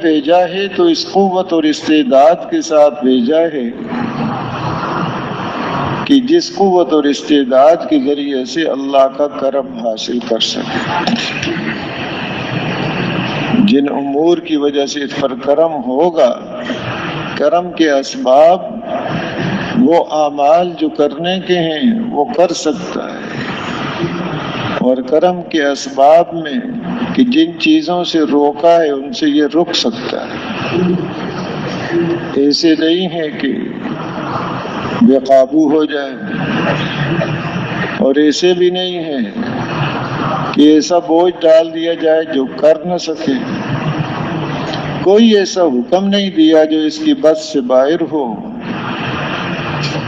بھیجا ہے تو اس قوت اور استعداد کے ساتھ بھیجا ہے کہ جس قوت اور استعداد کے ذریعے سے اللہ کا کرم حاصل کر سکے. جن امور کی وجہ سے اس پر کرم ہوگا، کرم کے اسباب وہ اعمال جو کرنے کے ہیں وہ کر سکتا ہے، اور کرم کے اسباب میں کہ جن چیزوں سے روکا ہے ان سے یہ رک سکتا ہے. ایسے نہیں ہے کہ بے قابو ہو جائے، اور ایسے بھی نہیں ہے کہ ایسا بوجھ ڈال دیا جائے جو کر نہ سکے. کوئی ایسا حکم نہیں دیا جو اس کی بس سے باہر ہو،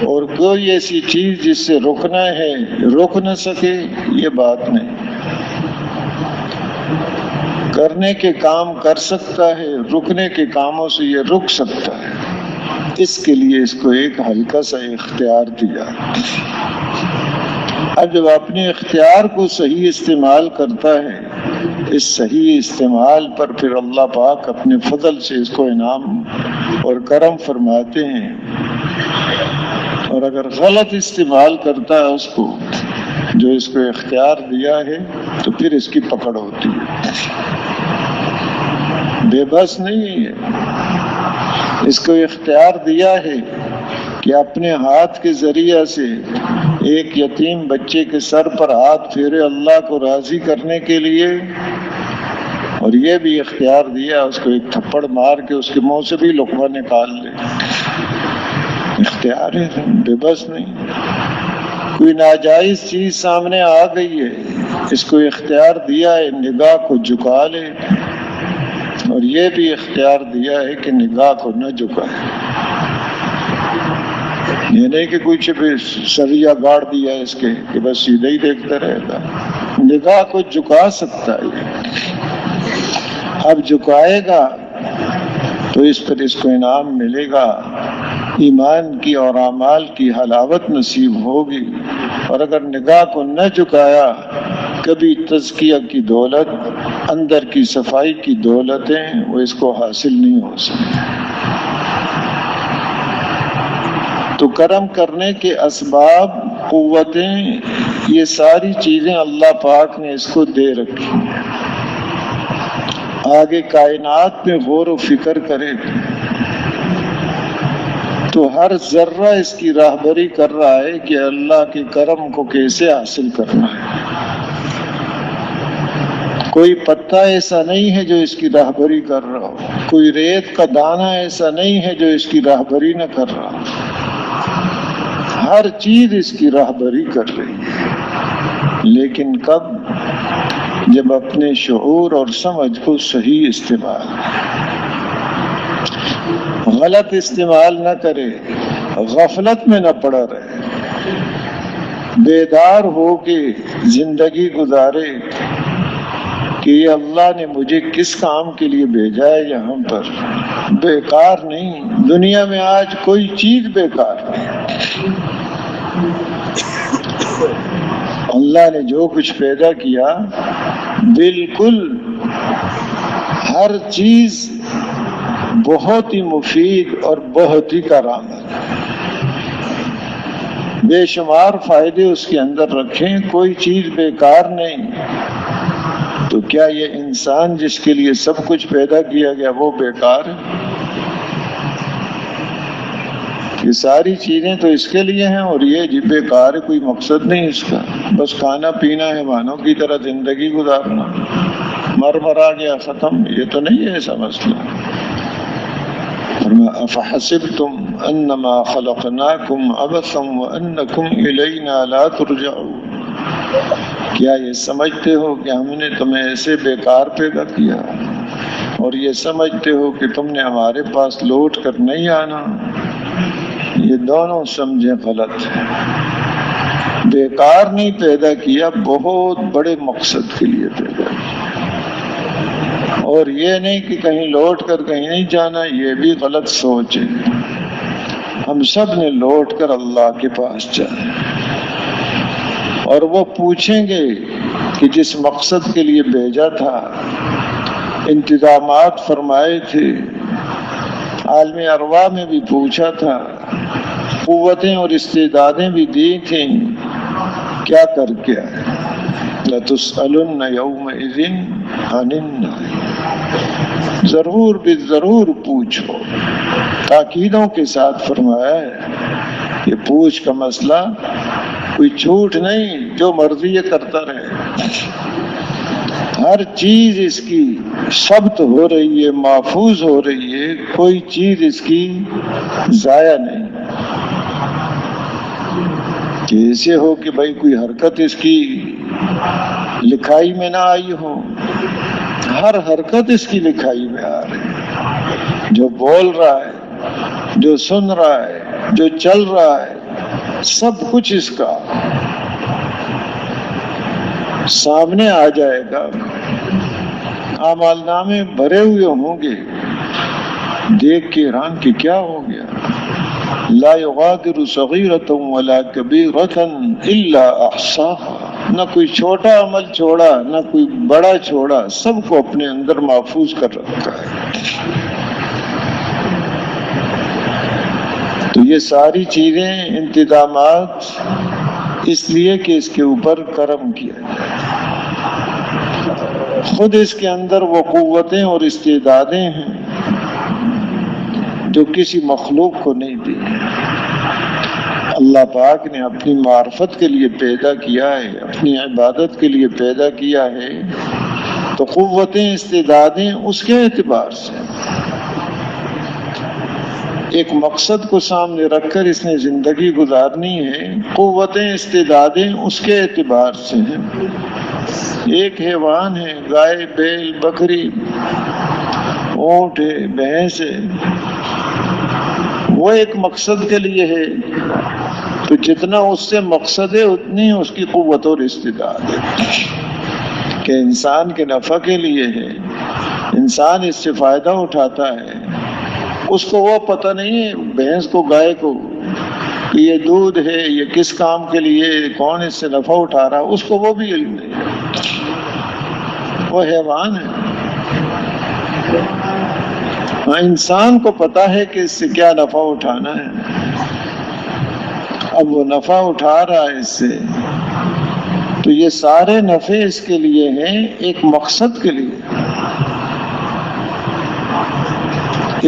اور کوئی ایسی چیز جس سے رکنا ہے رک نہ سکے، یہ بات نہیں. کرنے کے کام کر سکتا ہے، رکنے کے کاموں سے یہ رک سکتا ہے. اس کے لیے اس کو ایک ہلکا سا اختیار دیا. اب جب اپنے اختیار کو صحیح استعمال کرتا ہے، اس صحیح استعمال پر پھر اللہ پاک اپنے فضل سے اس کو انعام اور کرم فرماتے ہیں. اور اگر غلط استعمال کرتا ہے اس کو، جو اس کو اختیار دیا ہے، تو پھر اس کی پکڑ ہوتی ہے. بے بس نہیں ہے، اس کو اختیار دیا ہے کہ اپنے ہاتھ کے ذریعے سے ایک یتیم بچے کے سر پر ہاتھ پھیرے اللہ کو راضی کرنے کے لیے، اور یہ بھی اختیار دیا اس کو ایک تھپڑ مار کے اس کے منہ سے بھی لقمہ نکال لے. اختیار ہے، بے بس نہیں. کوئی ناجائز چیز سامنے آ گئی ہے، اس کو اختیار دیا ہے نگاہ کو جھکا لے، اور یہ بھی اختیار دیا ہے کہ نگاہ کو نہ جھکائے. یہ نہیں کہ کوئی سریا گاڑ دیا اس کے کہ بس سیدھا ہی دیکھتا رہتا. نگاہ کو جھکا سکتا ہے. اب جھکائے گا تو اس پر اس کو انعام ملے گا، ایمان کی اور اعمال کی حلاوت نصیب ہوگی. اور اگر نگاہ کو نہ جھکایا، کبھی تزکیہ کی دولت، اندر کی صفائی کی دولتیں وہ اس کو حاصل نہیں ہو سکتی. تو کرم کرنے کے اسباب، قوتیں، یہ ساری چیزیں اللہ پاک نے اس کو دے رکھی. آگے کائنات میں غور و فکر کرے تو ہر ذرہ اس کی راہبری کر رہا ہے کہ اللہ کے کرم کو کیسے حاصل کرنا ہے. کوئی پتا ایسا نہیں ہے جو اس کی راہبری کر رہا ہو، کوئی ریت کا دانہ ایسا نہیں ہے جو اس کی راہبری نہ کر رہا ہو. ہر چیز اس کی راہبری کر رہی ہے، لیکن کب؟ جب اپنے شعور اور سمجھ کو صحیح استعمال، غلط استعمال نہ کرے، غفلت میں نہ پڑا رہے، بیدار ہو کے زندگی گزارے کہ یہ اللہ نے مجھے کس کام کے لیے بھیجا ہے یہاں پر. بیکار نہیں، دنیا میں آج کوئی چیز بیکار نہیں. اللہ نے جو کچھ پیدا کیا، بالکل ہر چیز بہت ہی مفید اور بہت ہی کارآمد، بے شمار فائدے اس کے اندر رکھیں، کوئی چیز بیکار نہیں. تو کیا یہ انسان جس کے لیے سب کچھ پیدا کیا گیا وہ بیکار ہے؟ یہ ساری چیزیں تو اس کے لیے ہیں، اور یہ جی بیکار ہے، کوئی مقصد نہیں اس کا، بس کھانا پینا حیوانوں کی طرح زندگی گزارنا، مر مرا گیا ختم. یہ تو نہیں ہے ایسا مسئلہ. افحسبتم انما خلقناکم عبثا وانکم الینا لا ترجعون. کیا یہ سمجھتے ہو کہ ہم نے تمہیں ایسے بیکار پیدا کیا، اور یہ سمجھتے ہو کہ تم نے ہمارے پاس لوٹ کر نہیں آنا؟ یہ دونوں سمجھیں غلط ہے. بیکار نہیں پیدا کیا، بہت بڑے مقصد کے لیے پیدا کیا. اور یہ نہیں کہ کہیں لوٹ کر کہیں نہیں جانا، یہ بھی غلط سوچ ہے. ہم سب نے لوٹ کر اللہ کے پاس جانا، اور وہ پوچھیں گے کہ جس مقصد کے لیے بھیجا تھا انتظامات فرمائے تھے، عالم ارواح میں بھی پوچھا تھا، قوتیں اور استعدادیں بھی دی تھیں، کیا کر کے آئے؟ لَتُسْأَلُنَّ يَوْمَئِذٍ عَنِ النَّعِيمِ، ضرور ضرور پوچھو، تاکیدوں کے ساتھ فرمایا ہے کہ پوچھ کا مسئلہ کوئی جھوٹ نہیں، جو مرضی یہ کرتا رہے، ہر چیز اس کی ثبت ہو رہی ہے، محفوظ ہو رہی ہے، کوئی چیز اس کی ضائع نہیں کہ ایسے ہو کہ بھائی کوئی حرکت اس کی لکھائی میں نہ آئی ہو، ہر حرکت اس کی لکھائی میں آ رہی ہے، جو بول رہا ہے، جو سن رہا ہے، جو چل رہا ہے، سب کچھ اس کا سامنے آ جائے گا، اعمال نامے بھرے ہوئے ہوں گے، دیکھ کے حیران کہ کیا ہو گیا، لا یغادر صغیرۃ ولا کبیرۃ الا احصاها، نہ کوئی چھوٹا عمل چھوڑا نہ کوئی بڑا چھوڑا، سب کو اپنے اندر محفوظ کر رکھا ہے۔ تو یہ ساری چیزیں، انتظامات، اس لیے کہ اس کے اوپر کرم کیا جائے، خود اس کے اندر وہ قوتیں اور استعدادیں ہیں جو کسی مخلوق کو نہیں دی، اللہ پاک نے اپنی معرفت کے لیے پیدا کیا ہے، اپنی عبادت کے لیے پیدا کیا ہے، تو قوتیں استعدادیں اس کے اعتبار سے، ایک مقصد کو سامنے رکھ کر اس نے زندگی گزارنی ہے، قوتیں استعدادیں اس کے اعتبار سے ہیں۔ ایک حیوان ہے، گائے، بیل، بکری، اونٹ ہے، بھینس ہے، وہ ایک مقصد کے لیے ہے، تو جتنا اس سے مقصد ہے اتنی اس کی قوت اور استعداد ہے کہ انسان کے نفع کے لیے ہے، انسان اس سے فائدہ اٹھاتا ہے، اس کو وہ پتہ نہیں ہے بھینس کو، گائے کو، کہ یہ دودھ ہے، یہ کس کام کے لیے، کون اس سے نفع اٹھا رہا، اس کو وہ بھی علم نہیں ہے، وہ حیوان ہے۔ انسان کو پتا ہے کہ اس سے کیا نفع اٹھانا ہے، اب وہ نفع اٹھا رہا ہے اس سے، تو یہ سارے نفع اس کے لیے ہیں، ایک مقصد کے لیے۔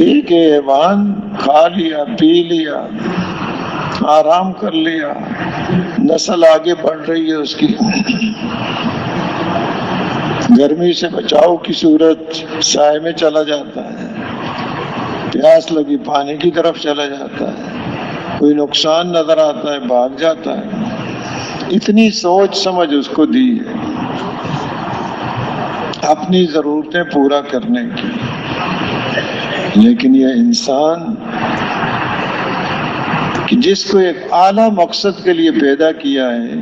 ایک حیوان کھا لیا، پی لیا، آرام کر لیا، نسل آگے بڑھ رہی ہے اس کی، گرمی سے بچاؤ کی صورت سائے میں چلا جاتا ہے، پیاس لگی پانی کی طرف چلا جاتا ہے، کوئی نقصان نظر آتا ہے بھاگ جاتا ہے، اتنی سوچ سمجھ اس کو دی ہے اپنی ضرورتیں پورا کرنے کی۔ لیکن یہ انسان کہ جس کو ایک اعلیٰ مقصد کے لیے پیدا کیا ہے،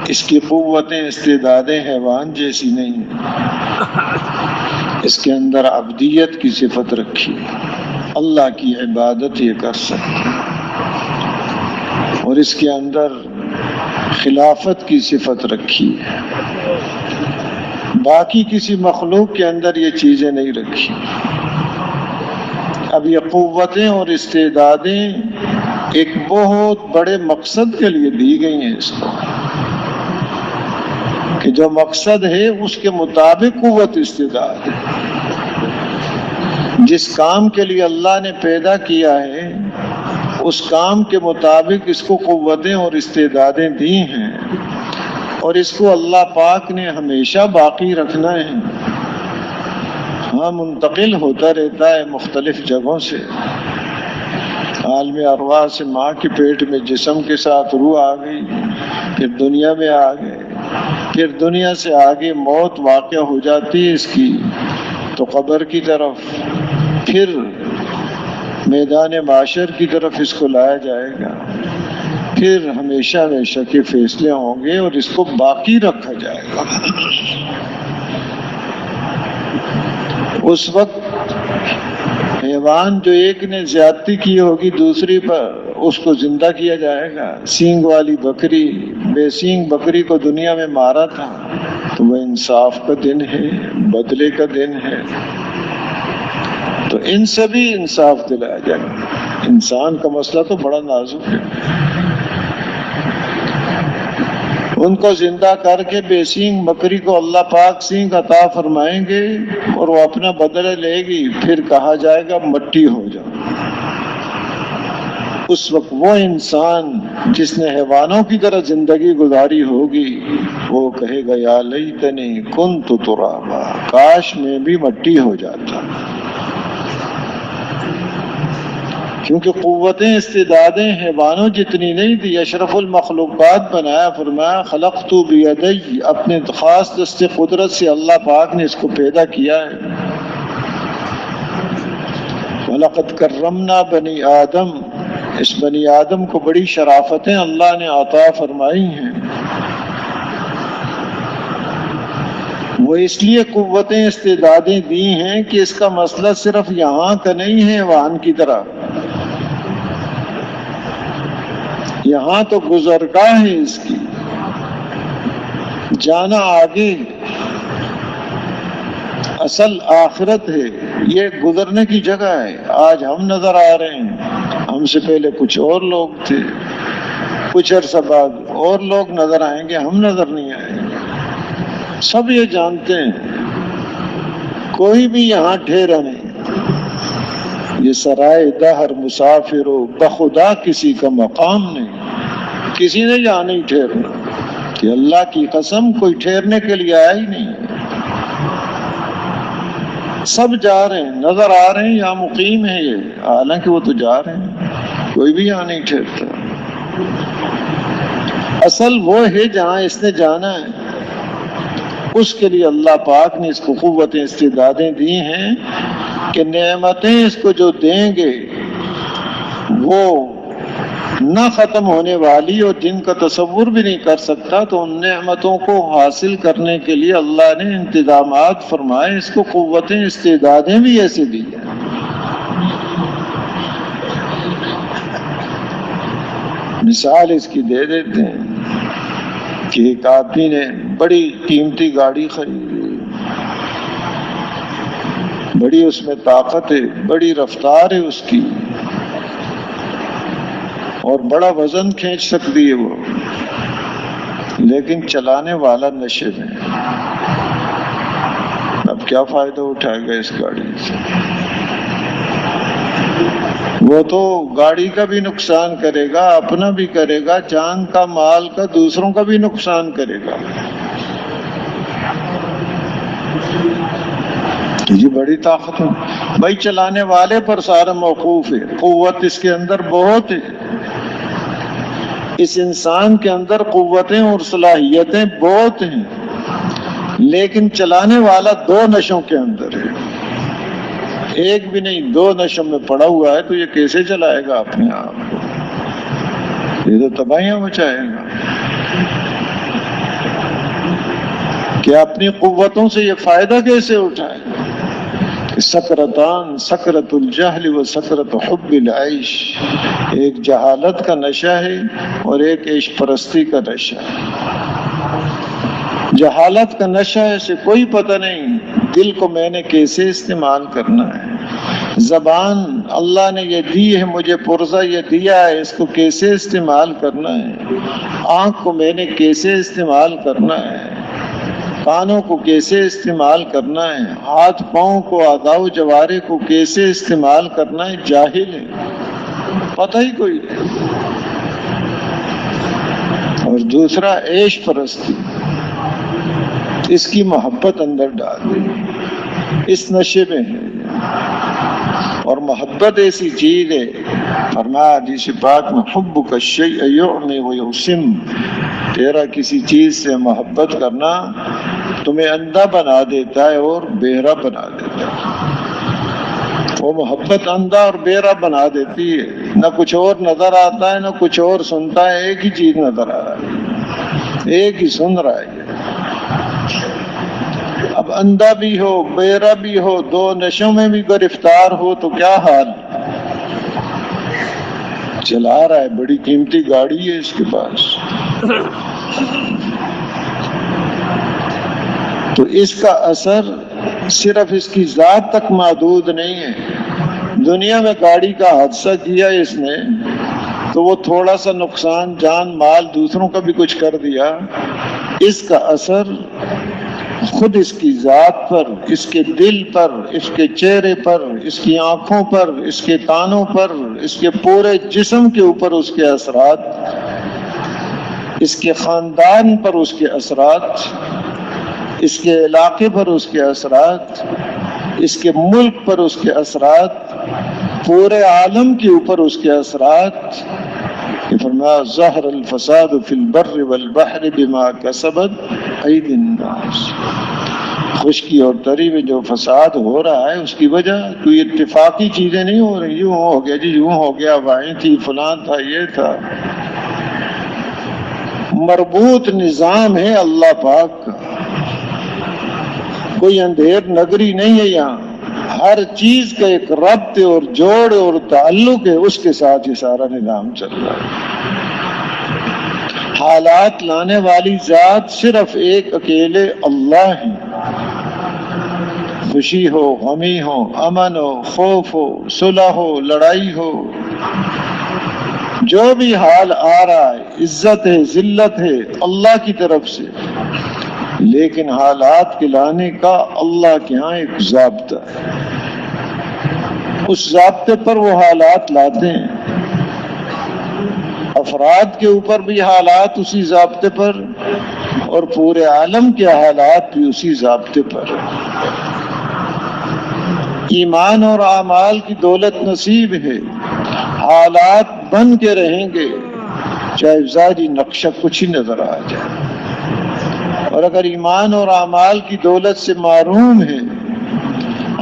اس کی قوتیں استعدادیں حیوان جیسی نہیں، اس کے اندر عبدیت کی صفت رکھی، اللہ کی عبادت یہ کر سکتا، اور اس کے اندر خلافت کی صفت رکھی ہے، باقی کسی مخلوق کے اندر یہ چیزیں نہیں رکھی۔ اب یہ قوتیں اور استعدادیں ایک بہت بڑے مقصد کے لیے دی گئی ہیں اس کو، کہ جو مقصد ہے اس کے مطابق قوت استعداد ہے، جس کام کے لیے اللہ نے پیدا کیا ہے اس کام کے مطابق اس کو قوتیں اور استعدادیں دی ہیں، اور اس کو اللہ پاک نے ہمیشہ باقی رکھنا ہے۔ ہاں، منتقل ہوتا رہتا ہے مختلف جگہوں سے، عالم ارواح سے ماں کے پیٹ میں جسم کے ساتھ روح آ گئی، پھر دنیا میں آ گئے، پھر دنیا سے آگے موت واقع ہو جاتی ہے اس کی، تو قبر کی طرف، پھر میدان معاشر کی طرف اس کو لایا جائے گا، پھر ہمیشہ ہمیشہ کے فیصلے ہوں گے اور اس کو باقی رکھا جائے گا۔ اس وقت حیوان جو ایک نے زیادتی کی ہوگی دوسری پر، اس کو زندہ کیا جائے گا۔ سینگ والی بکری، بے سینگ بکری کو دنیا میں مارا تھا تو وہ انصاف کا دن ہے، بدلے کا دن ہے، تو ان سے بھی انصاف دلایا جائے گا۔ انسان کا مسئلہ تو بڑا نازک ہے، ان کو زندہ کر کے بے سینگ بکری کو اللہ پاک سینگ عطا فرمائیں گے اور وہ اپنا بدلہ لے گی، پھر کہا جائے گا مٹی ہو جاؤ۔ اس وقت وہ انسان جس نے حیوانوں کی طرح زندگی گزاری ہوگی وہ کہے گا یا لیتنی کنت ترابا، کاش میں بھی مٹی ہو جاتا، کیونکہ قوتیں استعدادیں حیوانوں جتنی نہیں تھی۔ اشرف المخلوقات بنایا، فرمایا خلقت بیدی، اپنے خاص دست قدرت سے اللہ پاک نے اس کو پیدا کیا ہے۔ وَلَقَدْ كَرَّمْنَا بَنِي آدم، اس بنی آدم کو بڑی شرافتیں اللہ نے عطا فرمائی ہیں۔ وہ اس لیے قوتیں استعدادیں دی ہیں کہ اس کا مسئلہ صرف یہاں کا نہیں ہے حیوان کی طرح، یہاں تو گزرگاہ ہے اس کی، جانا آگے، اصل آخرت ہے، یہ گزرنے کی جگہ ہے۔ آج ہم نظر آ رہے ہیں، ہم سے پہلے کچھ اور لوگ تھے، کچھ عرصہ بعد اور لوگ نظر آئیں گے، ہم نظر نہیں آئیں گے۔ سب یہ جانتے ہیں، کوئی بھی یہاں ٹھہرا نہیں، یہ سرائے دہر مسافر و بخدا کسی کا مقام نہیں، کسی نے یہاں نہیں ٹھہرنا، کہ اللہ کی قسم کوئی ٹھہرنے کے لیے آیا ہی نہیں، سب جا رہے ہیں، نظر آ رہے ہیں یہاں مقیم ہیں یہ، حالانکہ وہ تو جا رہے ہیں، کوئی بھی یہاں نہیں ٹھہرتا۔ اصل وہ ہے جہاں اس نے جانا ہے، اس کے لیے اللہ پاک نے اس کو قوتیں استعدادیں دی ہیں کہ نعمتیں اس کو جو دیں گے وہ نہ ختم ہونے والی، اور جن کا تصور بھی نہیں کر سکتا، تو ان نعمتوں کو حاصل کرنے کے لیے اللہ نے انتظامات فرمائے، اس کو قوتیں استعدادیں بھی ایسے دی ہیں۔ مثال اس کی دے دیتے ہیں کہ ایک آدمی نے بڑی قیمتی گاڑی خریدی، بڑی اس میں طاقت ہے، بڑی رفتار ہے اس کی، اور بڑا وزن کھینچ سکتی ہے وہ، لیکن چلانے والا نشے میں، اب کیا فائدہ اٹھائے گا اس گاڑی سے؟ وہ تو گاڑی کا بھی نقصان کرے گا، اپنا بھی کرے گا، جان کا، مال کا، دوسروں کا بھی نقصان کرے گا۔ یہ بڑی طاقت ہے بھائی، چلانے والے پر سارا موقوف ہے، قوت اس کے اندر بہت ہے، اس انسان کے اندر قوتیں اور صلاحیتیں بہت ہیں، لیکن چلانے والا دو نشوں کے اندر ہے، ایک بھی نہیں، دو نشوں میں پڑا ہوا ہے، تو یہ کیسے چلائے گا اپنے آپ کو؟ یہ تو تباہیاں مچائے گا۔ کہ اپنی قوتوں سے یہ فائدہ کیسے اٹھائے؟ سکرتان، سکرت الجہل و سکرت حب العیش، ایک جہالت کا نشہ ہے اور ایک عیش پرستی کا نشہ ہے۔ جہالت کا نشہ ہے، اسے کوئی پتہ نہیں دل کو میں نے کیسے استعمال کرنا ہے، زبان اللہ نے یہ دی ہے مجھے، پرزہ یہ دیا ہے، اس کو کیسے استعمال کرنا ہے، آنکھ کو میں نے کیسے استعمال کرنا ہے، کانوں کو کیسے استعمال کرنا ہے، ہاتھ پاؤں کو، اعضاء و جوارح کو کیسے استعمال کرنا ہے، جاہل ہے، پتہ ہی کوئی نہیں۔ اور دوسرا عیش پرستی، اس کی محبت اندر ڈال دی، اس نشے میں ہے، اور محبت ایسی چیز ہے، فرمایا حدیث پاک میں حبک الشیء یعمی و یوسم، تیرا کسی چیز سے محبت کرنا تمہیں اندھا بنا دیتا ہے اور بہرا بنا دیتا ہے۔ وہ محبت اندھا اور بہرا بنا دیتی ہے، نہ کچھ اور نظر آتا ہے، نہ کچھ اور سنتا ہے، ایک ہی چیز نظر آ رہا ہے، ایک ہی سن رہا ہے۔ اب اندھا بھی ہو، بہرا بھی ہو، دو نشوں میں بھی گرفتار ہو تو کیا حال؟ چلا رہا ہے، بڑی قیمتی گاڑی ہے اس کے پاس، تو اس کا اثر صرف اس کی ذات تک محدود نہیں ہے۔ دنیا میں گاڑی کا حادثہ کیا اس نے تو وہ تھوڑا سا نقصان جان مال دوسروں کا بھی کچھ کر دیا، اس کا اثر خود اس کی ذات پر، اس کے دل پر، اس کے چہرے پر، اس کی آنکھوں پر، اس کے کانوں پر، اس کے پورے جسم کے اوپر اس کے اثرات، اس کے خاندان پر اس کے اثرات، اس کے علاقے پر اس کے اثرات، اس کے ملک پر اس کے اثرات، پورے عالم کے اوپر اس کے اثرات۔ کہ فرمایا ظہر الفساد فی البر والبحر بما کسبت ایدی الناس، خشکی اور تری میں جو فساد ہو رہا ہے اس کی وجہ کوئی اتفاقی چیزیں نہیں ہو رہی، یوں ہو گیا جی، یوں ہو گیا، وہیں تھی، فلاں تھا، یہ تھا، مربوط نظام ہے اللہ پاک کا، کوئی اندھیر نگری نہیں ہے یہاں، ہر چیز کا ایک ربط اور جوڑ اور تعلق ہے، اس کے ساتھ یہ سارا نظام چل رہا ہے۔ حالات لانے والی ذات صرف ایک اکیلے اللہ ہی، خوشی ہو، غمی ہو، امن ہو، خوف ہو، صلح ہو، لڑائی ہو، جو بھی حال آ رہا ہے، عزت ہے، ذلت ہے، اللہ کی طرف سے، لیکن حالات کے لانے کا اللہ کے ہاں ایک ضابطہ ہے، اس ضابطے پر وہ حالات لاتے ہیں۔ افراد کے اوپر بھی حالات اسی ضابطے پر، اور پورے عالم کے حالات بھی اسی ضابطے پر۔ ایمان اور اعمال کی دولت نصیب ہے، حالات بن کے رہیں گے چاہے ظاہری نقشہ کچھ ہی نظر آ جائے، اور اگر ایمان اور اعمال کی دولت سے محروم ہے،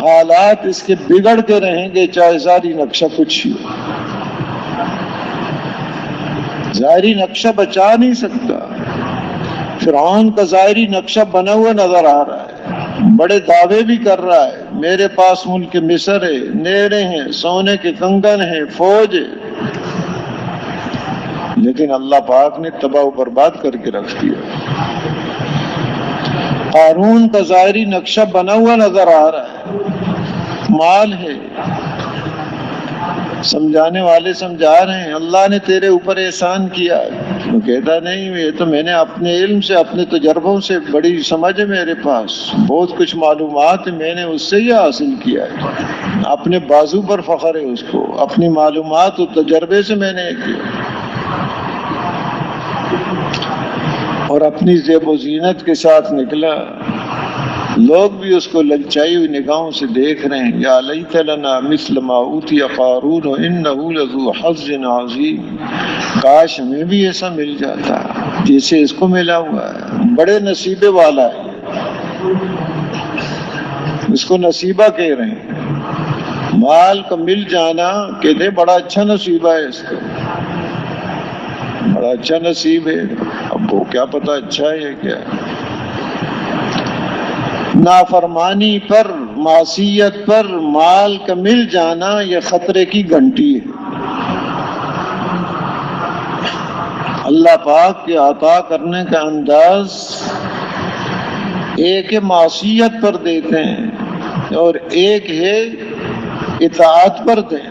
حالات اس کے بگڑ کے رہیں گے چاہے ظاہری نقشہ کچھ ہی ہو۔ ظاہری نقشہ بچا نہیں سکتا۔ فرعون کا ظاہری نقشہ بنا ہوا نظر آ رہا ہے، بڑے دعوے بھی کر رہا ہے، میرے پاس ملک مصر ہے، نہریں ہیں، سونے کے کنگن ہیں، فوج ہے، لیکن اللہ پاک نے تباہ و برباد کر کے رکھ دیا۔ قارون کا ظاہری نقشہ بنا ہوا نظر آ رہا ہے، مال ہے، سمجھانے والے سمجھا رہے ہیں اللہ نے تیرے اوپر احسان کیا، وہ کہتا نہیں، یہ تو میں نے اپنے علم سے، اپنے تجربوں سے، بڑی سمجھ ہے میرے پاس، بہت کچھ معلومات ہے، میں نے اس سے ہی حاصل کیا ہے، اپنے بازو پر فخر ہے اس کو، اپنی معلومات اور تجربے سے میں نے کیا، اور اپنی زیب و زینت کے ساتھ نکلا۔ لوگ بھی اس کو للچائی ہوئی نگاہوں سے دیکھ رہے ہیں، یا لیت لنا مثل ما اوتی قارون انہ لذو حظ عظیم، کاش ہمیں بھی ایسا مل جاتا جیسے اس کو ملا ہوا ہے، بڑے نصیبے والا ہے، اس کو نصیبہ کہہ رہے ہیں، مال کا مل جانا کہتے ہیں بڑا اچھا نصیبہ ہے، اس کو بڑا اچھا نصیب ہے، اب وہ کیا پتہ اچھا ہے کیا۔ نافرمانی پر، معصیت پر مال کا مل جانا یہ خطرے کی گھنٹی ہے۔ اللہ پاک کے عطا کرنے کا انداز ایک ہے معصیت پر دیتے ہیں اور ایک ہے اطاعت پر دیں،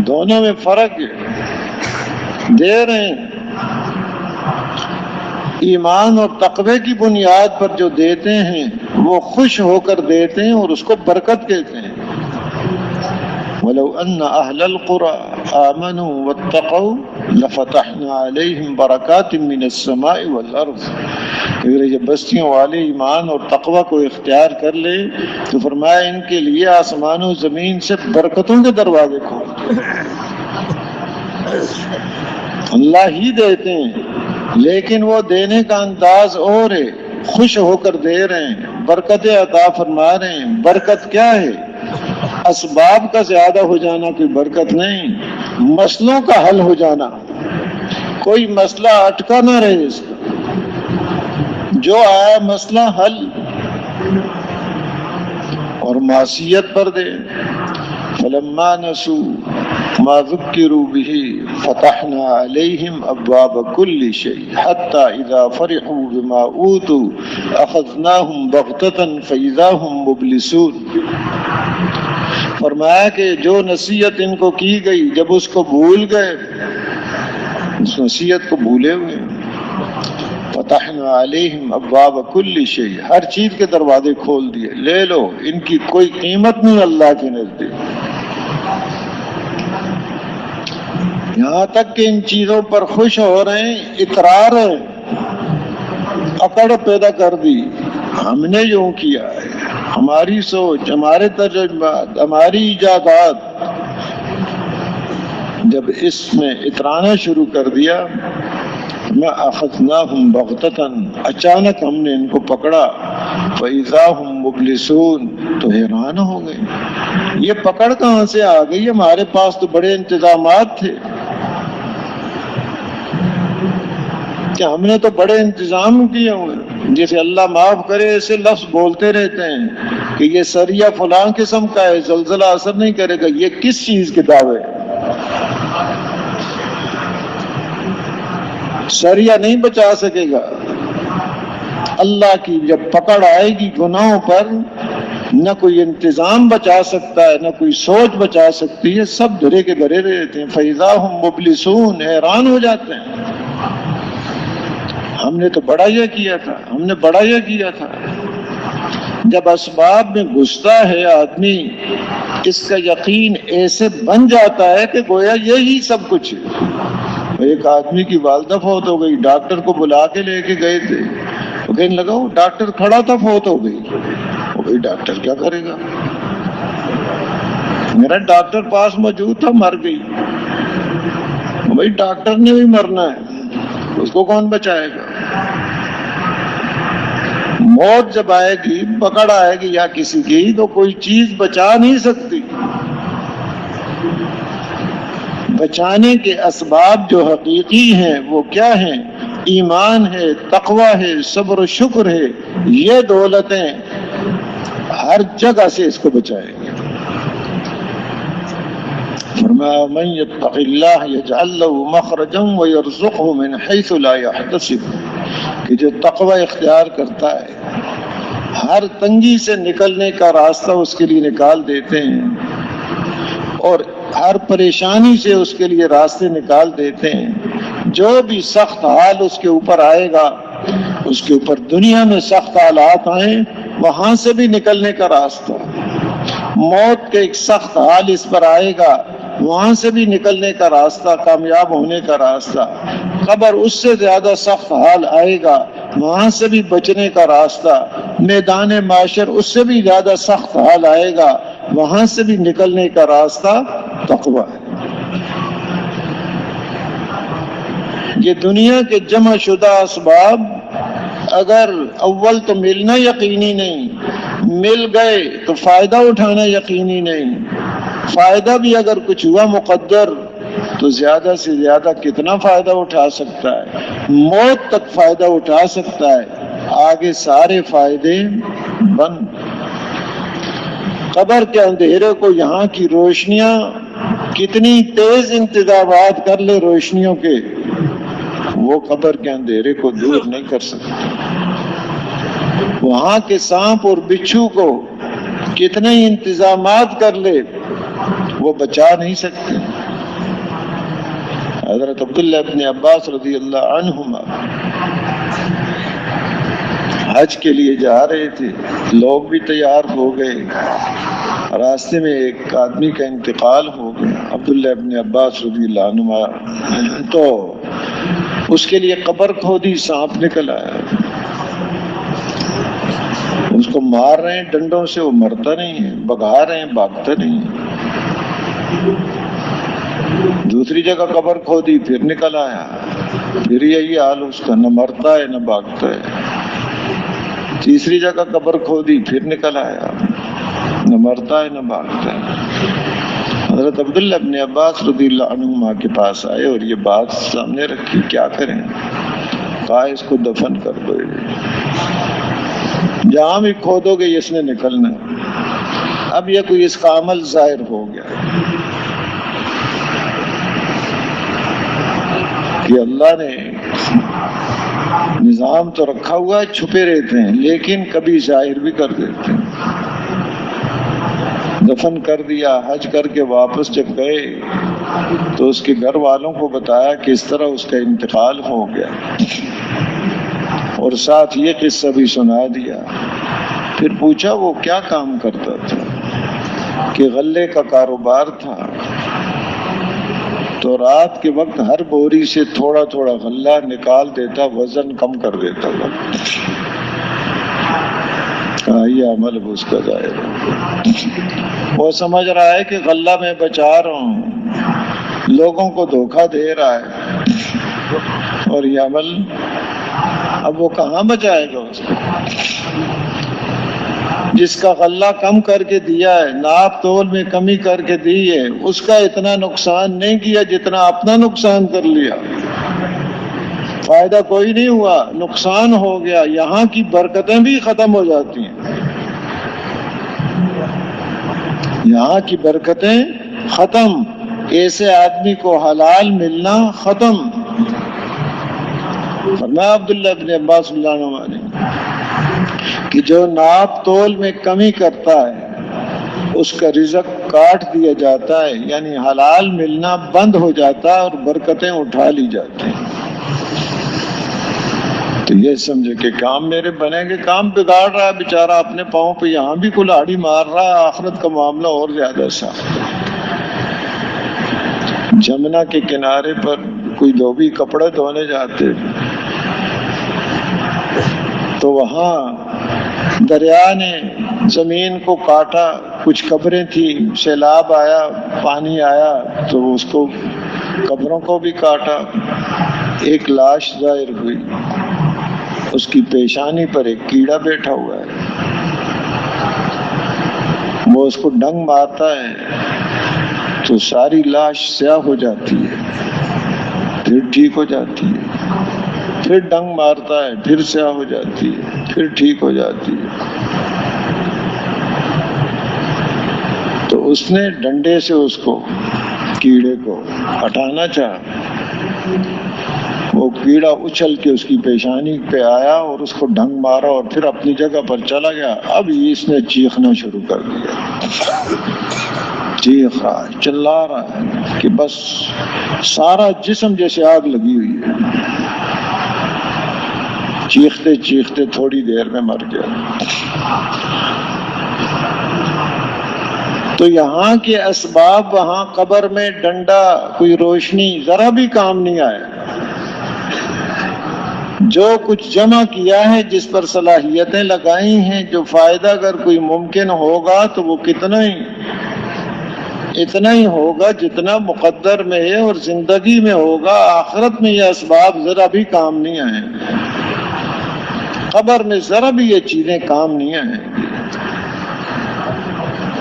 دونوں میں فرق ہے۔ دے رہے ہیں ایمان اور تقوی کی بنیاد پر، جو دیتے ہیں وہ خوش ہو کر دیتے ہیں اور اس کو برکت کہتے ہیں۔ وَلَوْ أَنَّ أَهْلَ الْقُرَىٰ آمَنُوا وَاتَّقَوْا لَفَتَحْنَا عَلَيْهِمْ بَرَكَاتٍ مِّنَ السَّمَاءِ وَالْأَرْضِ، اگر یہ بستیوں والے ایمان اور تقوی کو اختیار کر لے تو فرمایا ان کے لیے آسمان و زمین سے برکتوں کے دروازے کھول دیں۔ اللہ ہی دیتے ہیں، لیکن وہ دینے کا انداز اور ہے، خوش ہو کر دے رہے ہیں، برکت عطا فرما رہے ہیں۔ برکت کیا ہے؟ اسباب کا زیادہ ہو جانا کوئی برکت نہیں، مسئلوں کا حل ہو جانا، کوئی مسئلہ اٹکا نہ رہے، اس کا جو آیا مسئلہ حل۔ اور معصیت پر دے، فلما نسوا ما ذكروا به فتحنا عليهم أبواب كل شيء حتى إذا فرحوا بما أوتوا أخذناهم بغتة فإذا هم مبلسون. فرمایا کہ جو نصیحت ان کو کی گئی جب اس کو بھول گئے، اس نصیحت کو بھولے ہوئے، فتحنا علیہم ابواب کل شیء، ہر چیز کے دروازے کھول دیے، لے لو، ان کی کوئی قیمت نہیں اللہ کے نزدیک. یہاں تک کہ ان چیزوں پر خوش ہو رہے ہیں، اقرار ہے، اکڑ پیدا کر دی، ہم نے یوں کیا ہے، ہماری سوچ، ہمارے تجربات، ہماری ایجادات. جب اس میں اترانا شروع کر دیا، میں اخذناہم بغتتاً، اچانک ہم نے ان کو پکڑا، فاذا ہم مبلسون، تو حیران ہو گئے، یہ پکڑ کہاں سے آ گئی؟ ہمارے پاس تو بڑے انتظامات تھے، کہ ہم نے تو بڑے انتظام کیے ہوئے. جیسے اللہ معاف کرے ایسے لفظ بولتے رہتے ہیں کہ یہ سریا فلاں قسم کا ہے، زلزلہ اثر نہیں کرے گا. یہ کس چیز کے دعوے؟ سریا نہیں بچا سکے گا. اللہ کی جب پکڑ آئے گی گناہوں پر، نہ کوئی انتظام بچا سکتا ہے، نہ کوئی سوچ بچا سکتی ہے، سب دھرے کے دھرے رہتے ہیں. فَإِذَا هُمْ مُبْلِسُونَ، حیران ہو جاتے ہیں، ہم نے تو بڑا یہ کیا تھا، ہم نے بڑا یہ کیا تھا. جب اسباب میں گھستا ہے آدمی، اس کا یقین ایسے بن جاتا ہے کہ گویا یہی سب کچھ ہے. ایک آدمی کی والدہ فوت ہو گئی، ڈاکٹر کو بلا کے لے کے گئے تھے، وہ کہنے لگا وہ ڈاکٹر کھڑا تھا، فوت ہو گئی. وہ بھائی ڈاکٹر کیا کرے گا؟ میرا ڈاکٹر پاس موجود تھا، مر گئی. بھائی ڈاکٹر نے بھی مرنا ہے، اس کو کون بچائے گا؟ موت جب آئے گی، پکڑ آئے گی یا کسی کی، تو کوئی چیز بچا نہیں سکتی. بچانے کے اسباب جو حقیقی ہیں وہ کیا ہیں؟ ایمان ہے، تقوی ہے، صبر و شکر ہے. یہ دولتیں ہر جگہ سے اس کو بچائیں گے. فرمایا من یتق اللہ یجعل له مخرجا ویرزقه من حیث لا یحتسب، کہ جو تقوی اختیار کرتا ہے ہر تنگی سے نکلنے کا راستہ اس کے لیے نکال دیتے ہیں، اور ہر پریشانی سے اس کے لیے راستے نکال دیتے ہیں. جو بھی سخت حال اس کے اوپر آئے گا، اس کے اوپر دنیا میں سخت حالات آئیں، وہاں سے بھی نکلنے کا راستہ. موت کے ایک سخت حال اس پر آئے گا، وہاں سے بھی نکلنے کا راستہ، کامیاب ہونے کا راستہ. قبر اس سے زیادہ سخت حال آئے گا، وہاں سے بھی بچنے کا راستہ. میدان معاشر اس سے بھی زیادہ سخت حال آئے گا، وہاں سے بھی نکلنے کا راستہ تقویٰ ہے. یہ دنیا کے جمع شدہ اسباب اگر اول تو ملنا یقینی نہیں، مل گئے تو فائدہ اٹھانا یقینی نہیں. فائدہ بھی اگر کچھ ہوا مقدر تو زیادہ سے زیادہ کتنا فائدہ اٹھا سکتا ہے؟ موت تک فائدہ اٹھا سکتا ہے، آگے سارے فائدے بند. قبر کے اندھیرے کو یہاں کی روشنیاں کتنی تیز انتظامات کر لے روشنیوں کے، وہ قبر کے اندھیرے کو دور نہیں کر سکتے. وہاں کے سانپ اور بچھو کو کتنے انتظامات کر لے، وہ بچا نہیں سکتے. حضرت عبداللہ ابن عباس رضی اللہ عنہما حج کے لیے جا رہے تھے، لوگ بھی تیار ہو گئے، راستے میں ایک آدمی کا انتقال ہو گیا، عبداللہ ابن عباس رضی اللہ عنہما. تو اس کے لیے قبر کھودی، سانپ نکل آیا، اس کو مار رہے ہیں ڈنڈوں سے، وہ مرتا نہیں ہے، بھگا رہے ہیں، بھاگتا نہیں ہے. دوسری جگہ قبر کھودی، پھر نکل آیا، پھر یہی حال اس کا، نہ مرتا ہے نہ بھاگتا ہے. تیسری جگہ قبر کھودی، پھر نکل آیا، نہ مرتا ہے نہ بھاگتا ہے. حضرت عبداللہ ابن عباس رضی اللہ عنہما کے پاس آئے اور یہ بات سامنے رکھی، کیا کریں؟ کہا اس کو دفن کر دو، جہاں بھی کھودو گے اس نے نکلنا. اب یہ کوئی اس کا عمل ظاہر ہو گیا، کہ اللہ نے نظام تو رکھا ہوا ہے، چھپے رہتے ہیں لیکن کبھی ظاہر بھی کر دیتے ہیں۔ دفن کر دیا، حج کر کے واپس جب گئے تو اس کے گھر والوں کو بتایا کہ اس طرح اس کا انتقال ہو گیا، اور ساتھ یہ قصہ بھی سنا دیا۔ پھر پوچھا وہ کیا کام کرتا تھا، کہ غلے کا کاروبار تھا، تو رات کے وقت ہر بوری سے تھوڑا تھوڑا غلہ نکال دیتا، وزن کم کر دیتا تھا۔ یہ عمل اس کا ظاہر ہے، وہ سمجھ رہا ہے کہ غلہ میں بچا رہا ہوں، لوگوں کو دھوکہ دے رہا ہے، اور یہ عمل اب وہ کہاں بچائے گا اس کو؟ جس کا غلہ کم کر کے دیا ہے، ناپ تول میں کمی کر کے دی ہے، اس کا اتنا نقصان نہیں کیا جتنا اپنا نقصان کر لیا۔ فائدہ کوئی نہیں ہوا، نقصان ہو گیا، یہاں کی برکتیں بھی ختم ہو جاتی ہیں، یہاں کی برکتیں ختم، ایسے آدمی کو حلال ملنا ختم۔ فرمایا عبداللہ بن عباس اللہ عنہ نے کہ جو ناپ تول میں کمی کرتا ہے اس کا رزق کاٹ دیا جاتا ہے، یعنی حلال ملنا بند ہو جاتا ہے اور برکتیں اٹھا لی جاتی ہیں۔ تو یہ سمجھے کہ کام میرے بنے گے، کام بگاڑ رہا ہے بیچارہ اپنے پاؤں پہ، یہاں بھی کلاڑی مار رہا ہے، آخرت کا معاملہ اور زیادہ سخت ہے۔ جمنا کے کنارے پر کوئی دھوبی کپڑے دھونے جاتے تو وہاں دریا نے زمین کو کاٹا، کچھ قبریں تھیں، سیلاب آیا، پانی آیا تو اس کو قبروں کو بھی کاٹا۔ ایک لاش ظاہر ہوئی، اس کی پیشانی پر ایک کیڑا بیٹھا ہوا ہے، وہ اس کو ڈنگ مارتا ہے تو ساری لاش سیاہ ہو جاتی ہے، پھر ٹھیک ہو جاتی ہے، پھر ڈنگ مارتا ہے، پھر سیاہ ہو جاتی ہے، پھر ٹھیک ہو جاتی ہے۔ تو اس نے ڈنڈے سے اس کو، کیڑے کو ہٹانا چاہا، وہ کیڑا اچھل کے اس کی پیشانی پہ آیا اور اس کو ڈنگ مارا اور پھر اپنی جگہ پر چلا گیا۔ اب اس نے چیخنا شروع کر دیا، چیخ رہا ہے، چلا رہا ہے کہ بس سارا جسم جیسے آگ لگی ہوئی ہے، چیختے چیختے تھوڑی دیر میں مر گیا۔ تو یہاں کے اسباب وہاں قبر میں ڈنڈا، کوئی روشنی ذرا بھی کام نہیں آیا۔ جو کچھ جمع کیا ہے، جس پر صلاحیتیں لگائی ہیں، جو فائدہ اگر کوئی ممکن ہوگا تو وہ اتنا ہی ہوگا جتنا مقدر میں ہے اور زندگی میں ہوگا۔ آخرت میں یہ اسباب ذرا بھی کام نہیں آئیں، قبر میں ذرا بھی یہ چیزیں کام نہیں آئیں۔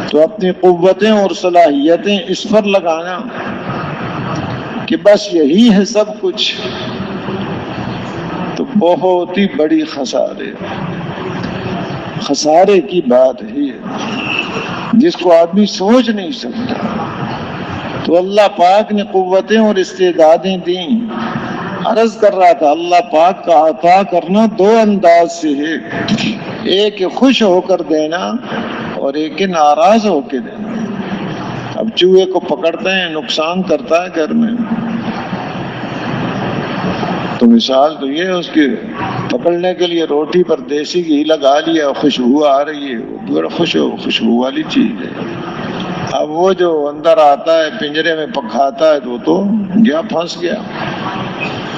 تو اپنی قوتیں اور صلاحیتیں اس پر لگانا کہ بس یہی ہے سب کچھ، تو بہت ہی بڑی خسارے کی بات ہے جس کو آدمی سوچ نہیں سکتا۔ تو اللہ پاک نے قوتیں اور استعدادیں دیں۔ عرض کر رہا تھا اللہ پاک کا عطا کرنا دو انداز سے ہے، ایک خوش ہو کر دینا اور ایک ناراض ہو کے دینا۔ اب چوہے کو پکڑتے ہیں، نقصان کرتا ہے گھر میں، تو مثال تو یہ ہے اس کی پکڑنے کے لیے روٹی پر دیسی گھی لگا لیا، خوشبو آ رہی ہے، وہ بڑا خوشبو والی چیز ہے۔ اب وہ جو اندر آتا ہے پنجرے میں پکھاتا ہے تو گیا، پھنس گیا،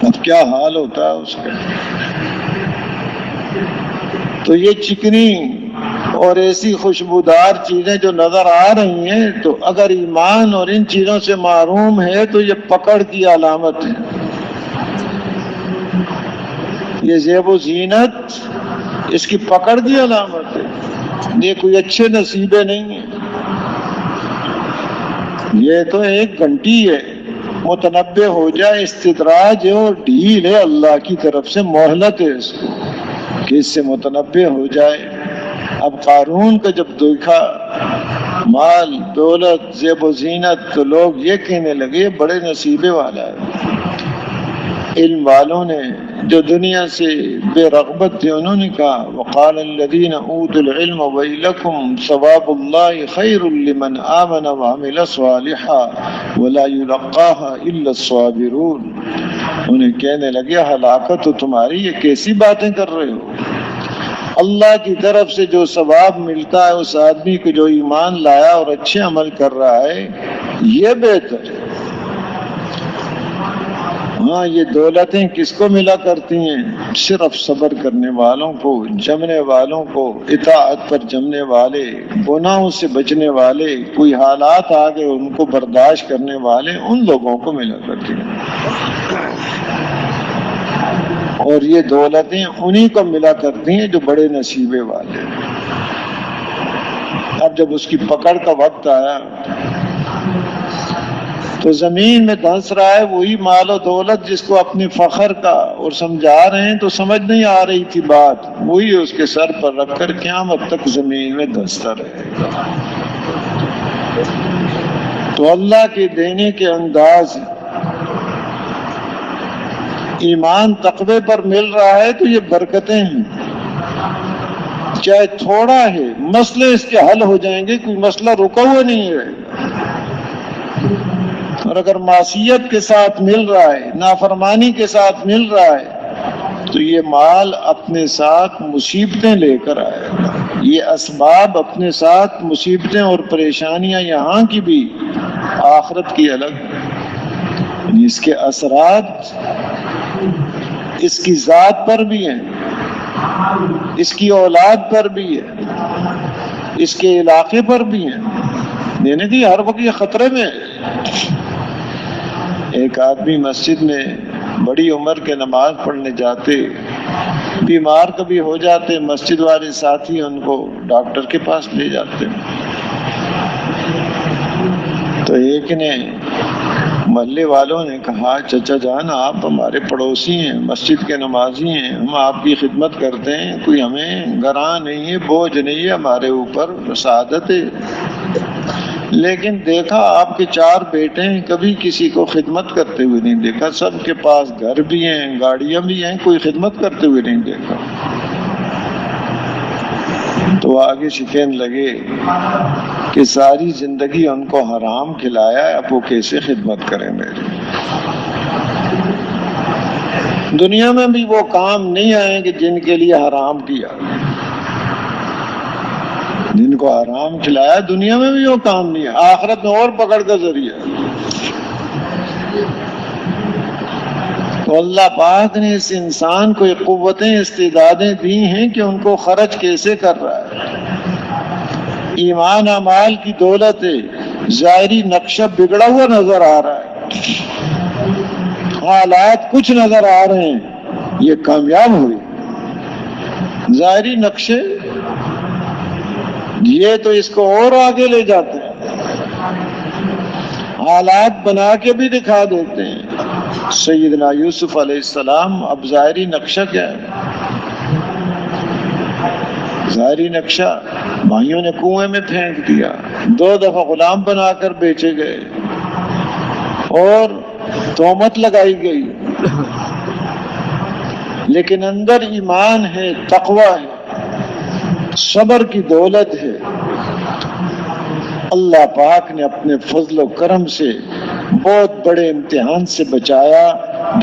اب کیا حال ہوتا ہے اس کا۔ تو یہ چکنی اور ایسی خوشبودار چیزیں جو نظر آ رہی ہیں، تو اگر ایمان اور ان چیزوں سے محروم ہے تو یہ پکڑ کی علامت ہے، یہ زیب و زینت اس کی پکڑ کی علامت ہے، یہ کوئی اچھے نصیبے نہیں ہیں۔ یہ تو ایک گھنٹی ہے، متنبع ہو جائے، استدراج ہے اور ڈھیل ہے، اللہ کی طرف سے مہلت ہے اس کو کہ اس سے متنبع ہو جائے۔ اب قارون کا جب دیکھا مال دولت زیب و زینت تو لوگ یہ کہنے لگے بڑے نصیبے والا ہے، علم والوں نے جو دنیا سے بے رغبت تھے انہوں نے کہا وقال الذین اوتوا العلم ویلکم ثواب اللہ خیر لمن آمن وعمل صالحا ولا یلقاها الا الصابرون. انہیں کہنے لگے ہلاکت تو تمہاری، یہ کیسی باتیں کر رہے ہو؟ اللہ کی طرف سے جو ثواب ملتا ہے اس آدمی کو جو ایمان لایا اور اچھے عمل کر رہا ہے یہ بہتر ہے. ہاں یہ دولتیں کس کو ملا کرتی ہیں؟ صرف صبر کرنے والوں کو، جمنے والوں کو، اطاعت پر جمنے والے، گناہوں سے بچنے والے، کوئی حالات آ گئے ان کو برداشت کرنے والے، ان لوگوں کو ملا کرتی ہیں. اور یہ دولتیں انہی کو ملا کرتی ہیں جو بڑے نصیبے والے. اب جب اس کی پکڑ کا وقت آیا تو زمین میں دھنس رہا ہے وہی مال و دولت جس کو اپنے فخر کا اور سمجھا رہے ہیں تو سمجھ نہیں آ رہی تھی بات، وہی اس کے سر پر رکھ کر قیامت تک زمین میں دھنستا رہے گا. تو اللہ کے دینے کے انداز، ایمان تقوی پر مل رہا ہے تو یہ برکتیں ہیں، چاہے تھوڑا ہے مسئلے اس کے حل ہو جائیں گے، کوئی مسئلہ رکا ہوا نہیں ہے. اور اگر معصیت کے ساتھ مل رہا ہے، نافرمانی کے ساتھ مل رہا ہے تو یہ مال اپنے ساتھ مصیبتیں لے کر آئے گا. یہ اسباب اپنے ساتھ مصیبتیں اور پریشانیاں یہاں کی بھی آخرت کی الگ، اس کے اثرات اس کی ذات پر بھی ہیں، اس کی اولاد پر بھی ہے، اس کے علاقے پر بھی ہیں. یعنی کہ ہر وقت یہ خطرے میں ہے. ایک آدمی مسجد میں بڑی عمر کے نماز پڑھنے جاتے، بیمار کبھی ہو جاتے، مسجد والے ساتھی ان کو ڈاکٹر کے پاس لے جاتے. تو ایک نے محلے والوں نے کہا چچا جان آپ ہمارے پڑوسی ہیں، مسجد کے نمازی ہیں، ہم آپ کی خدمت کرتے ہیں، کوئی ہمیں گراں نہیں ہے، بوجھ نہیں ہے ہمارے اوپر، سعادت ہے. لیکن دیکھا آپ کے 4 بیٹے ہیں، کبھی کسی کو خدمت کرتے ہوئے نہیں دیکھا، سب کے پاس گھر بھی ہیں، گاڑیاں بھی ہیں، کوئی خدمت کرتے ہوئے نہیں دیکھا. تو آگے شکین لگے کہ ساری زندگی ان کو حرام کھلایا ہے، اب وہ کیسے خدمت کریں میری. دنیا میں بھی وہ کام نہیں آئیں گے جن کے لیے حرام کیا، جن کو حرام کھلایا دنیا میں بھی وہ کام نہیں ہے، آخرت میں اور پکڑ کا ذریعہ. تو اللہ پاک نے اس انسان کو یہ قوتیں، استعدادیں دی ہیں کہ ان کو خرچ کیسے کر رہا ہے. ایمان اعمال کی دولت ہے، ظاہری نقشہ بگڑا ہوا نظر آ رہا ہے، حالات کچھ نظر آ رہے ہیں، یہ کامیاب ہوئی. ظاہری نقشے یہ تو اس کو اور آگے لے جاتے ہیں، حالات بنا کے بھی دکھا دیتے ہیں. سیدنا یوسف علیہ السلام اب ظاہری نقشہ کیا ہے؟ ظاہری نقشہ بھائیوں نے کنویں میں پھینک دیا، 2 دفعہ غلام بنا کر بیچے گئے اور تہمت لگائی گئی، لیکن اندر ایمان ہے، تقوی ہے، صبر کی دولت ہے. اللہ پاک نے اپنے فضل و کرم سے بہت بڑے امتحان سے بچایا،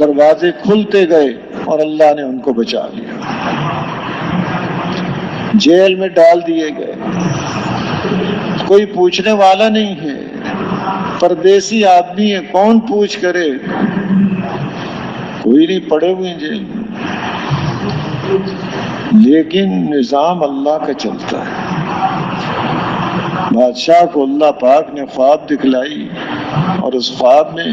دروازے کھلتے گئے اور اللہ نے ان کو بچا لیا. جیل میں ڈال دیے گئے، کوئی پوچھنے والا نہیں ہے، پردیسی آدمی ہے، کون پوچھ کرے، کوئی نہیں، پڑے ہوئے ہیں جیل میں. لیکن نظام اللہ کا چلتا ہے. بادشاہ کو اللہ پاک نے خواب دکھلائی اور اس خواب میں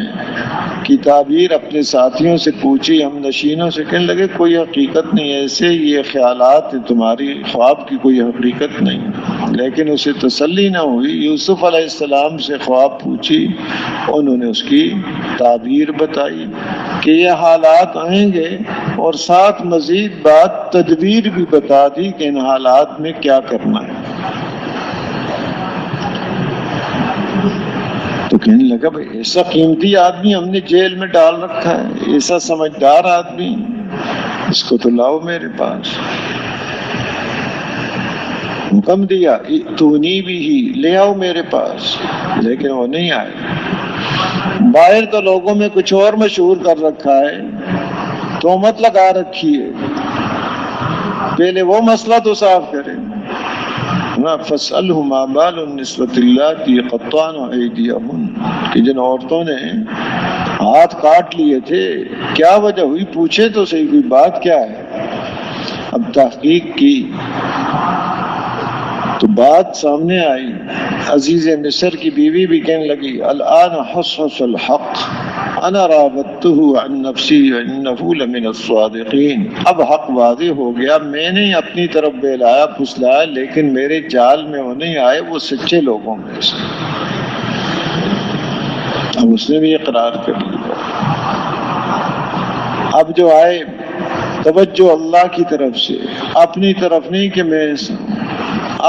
کی تعبیر اپنے ساتھیوں سے پوچھی، ہم نشینوں سے کہنے لگے کوئی حقیقت نہیں، ایسے یہ خیالات تمہاری، خواب کی کوئی حقیقت نہیں. لیکن اسے تسلی نہ ہوئی، یوسف علیہ السلام سے خواب پوچھی، انہوں نے اس کی تعبیر بتائی کہ یہ حالات آئیں گے، اور ساتھ مزید بات تدبیر بھی بتا دی کہ ان حالات میں کیا کرنا ہے. تو کہنے لگا بھائی ایسا قیمتی آدمی ہم نے جیل میں ڈال رکھا ہے، ایسا سمجھدار آدمی، اس کو تو لاؤ میرے پاس۔ حکم دیا ائتونی بھی ہی، لے آؤ میرے پاس، لیکن وہ نہیں آئے۔ باہر تو لوگوں میں کچھ اور مشہور کر رکھا ہے، تہمت لگا رکھی ہے، پہلے وہ مسئلہ تو صاف کرے۔ فَاسْأَلْهُ مَا بَالُ النِّسْوَةِ اللَّاتِي قَطَّعْنَ أَيْدِيَهُنَّ، کہ جن عورتوں نے ہاتھ کاٹ لیے تھے کیا وجہ ہوئی، پوچھے تو صحیح کوئی بات کیا ہے۔ اب تحقیق کی تو بات سامنے آئی، عزیز مصر کی بیوی بھی کہنے لگی الآن حصحص الحق انا راودته عن نفسی وانه لمن الصادقین، اب حق واضح ہو گیا، میں نے اپنی طرف بہلایا پھسلایا، لیکن میرے جال میں وہ نہیں آئے، وہ سچے لوگوں میں سے۔ اب اس نے بھی اقرار کر لیا۔ اب جو آئے توجہ اللہ کی طرف سے، اپنی طرف نہیں کہ میں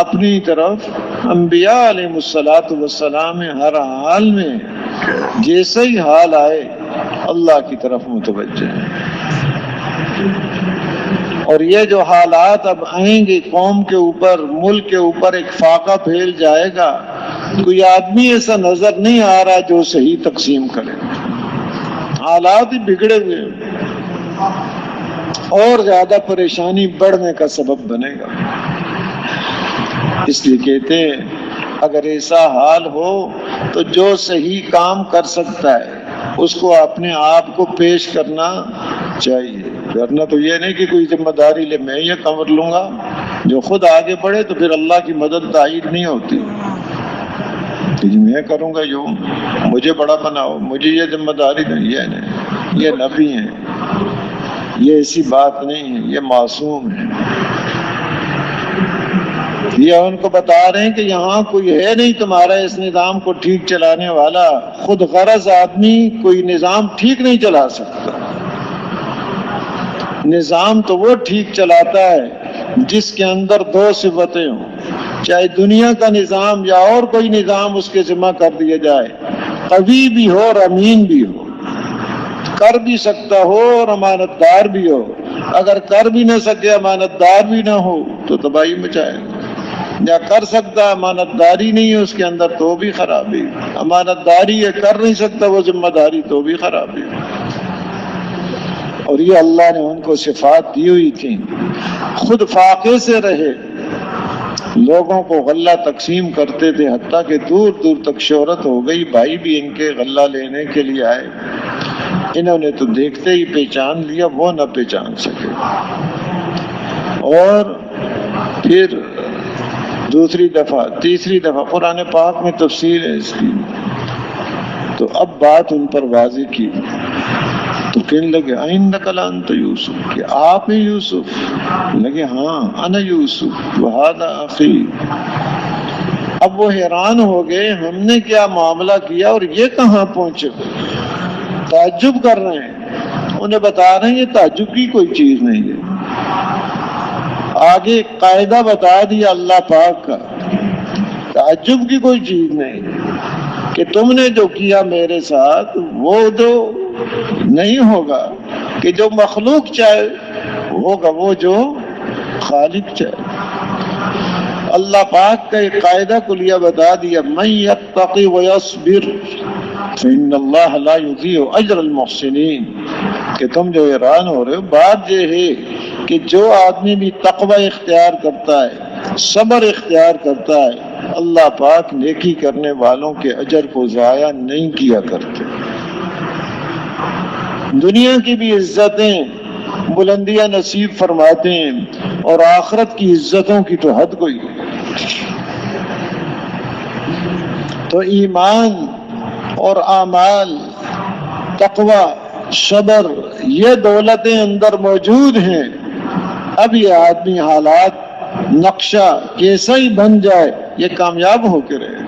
اپنی طرف، انبیاء علیہ الصلوۃ والسلام ہر حال میں جیسا ہی حال آئے اللہ کی طرف متوجہ ہیں۔ اور یہ جو حالات اب آئیں گے قوم کے اوپر، ملک کے اوپر ایک فاقہ پھیل جائے گا، کوئی آدمی ایسا نظر نہیں آ رہا جو صحیح تقسیم کرے، حالات ہی بگڑے ہوئے اور زیادہ پریشانی بڑھنے کا سبب بنے گا۔ اس لیے کہتے ہیں اگر ایسا حال ہو تو جو صحیح کام کر سکتا ہے اس کو اپنے آپ کو پیش کرنا چاہیے، ورنہ تو یہ نہیں کہ کوئی ذمہ داری لے میں یہ کور لوں گا، جو خود آگے بڑھے تو پھر اللہ کی مدد تائید نہیں ہوتی کہ میں کروں گا یوں، مجھے بڑا بناؤ، مجھے یہ ذمہ داری نہیں، یہ نہیں، یہ نبی ہیں، یہ ایسی بات نہیں ہے، یہ معصوم ہے۔ یہ ان کو بتا رہے ہیں کہ یہاں کوئی ہے نہیں تمہارا اس نظام کو ٹھیک چلانے والا، خود غرض آدمی کوئی نظام ٹھیک نہیں چلا سکتا۔ نظام تو وہ ٹھیک چلاتا ہے جس کے اندر دو صفتیں ہوں، چاہے دنیا کا نظام یا اور کوئی نظام اس کے ذمہ کر دیا جائے، قوی بھی ہو اور امین بھی ہو، کر بھی سکتا ہو اور امانت دار بھی ہو۔ اگر کر بھی نہ سکے امانت دار بھی نہ ہو تو تباہی مچائے گا، یا کر سکتا امانت داری نہیں ہے اس کے اندر تو بھی خرابی، امانت داری ہے کر نہیں سکتا وہ ذمہ داری تو بھی خرابی۔ اور یہ اللہ نے ان کو صفات دی ہوئی تھی، خود فاقے سے رہے، لوگوں کو غلہ تقسیم کرتے تھے، حتیٰ کہ دور دور تک شہرت ہو گئی، بھائی بھی ان کے غلہ لینے کے لیے آئے، انہوں نے تو دیکھتے ہی پہچان لیا، وہ نہ پہچان سکے۔ اور پھر دوسری دفعہ تیسری دفعہ قرآن پاک میں تفسیر ہے اس کی، تو اب بات ان پر واضح کی تو کہنے لگے اِنَّکَ لَأَنْتَ یوسف، کہ آپ ہیں یوسف؟ لگے ہاں انا یوسف وہذا اخی۔ اب وہ حیران ہو گئے ہم نے کیا معاملہ کیا اور یہ کہاں پہنچے، تعجب کر رہے ہیں، انہیں بتا رہے ہیں یہ تعجب کی کوئی چیز نہیں ہے۔ آگے قاعدہ بتا دیا اللہ پاک کا، تعجب کی کوئی چیز نہیں کہ تم نے جو کیا میرے ساتھ وہ جو نہیں ہوگا کہ جو مخلوق چاہے ہوگا، وہ جو خالق چاہے۔ اللہ پاک کا ایک قاعدہ کلیہ بتا دیا، من یتقی ویصبر فإن اللہ لا یضیع اجر المحسنین، کہ تم جو حیران ہو رہے ہو، بات یہ ہے کہ جو آدمی بھی تقوی اختیار کرتا ہے، صبر اختیار کرتا ہے، اللہ پاک نیکی کرنے والوں کے اجر کو ضائع نہیں کیا کرتے۔ دنیا کی بھی عزتیں بلندیاں نصیب فرماتے ہیں اور آخرت کی عزتوں کی تو حد کوئی ہے۔ تو ایمان اور اعمال، تقوی، صبر، یہ دولتیں اندر موجود ہیں، اب یہ آدمی حالات نقشہ کیسا ہی بن جائے یہ کامیاب ہو کے رہے،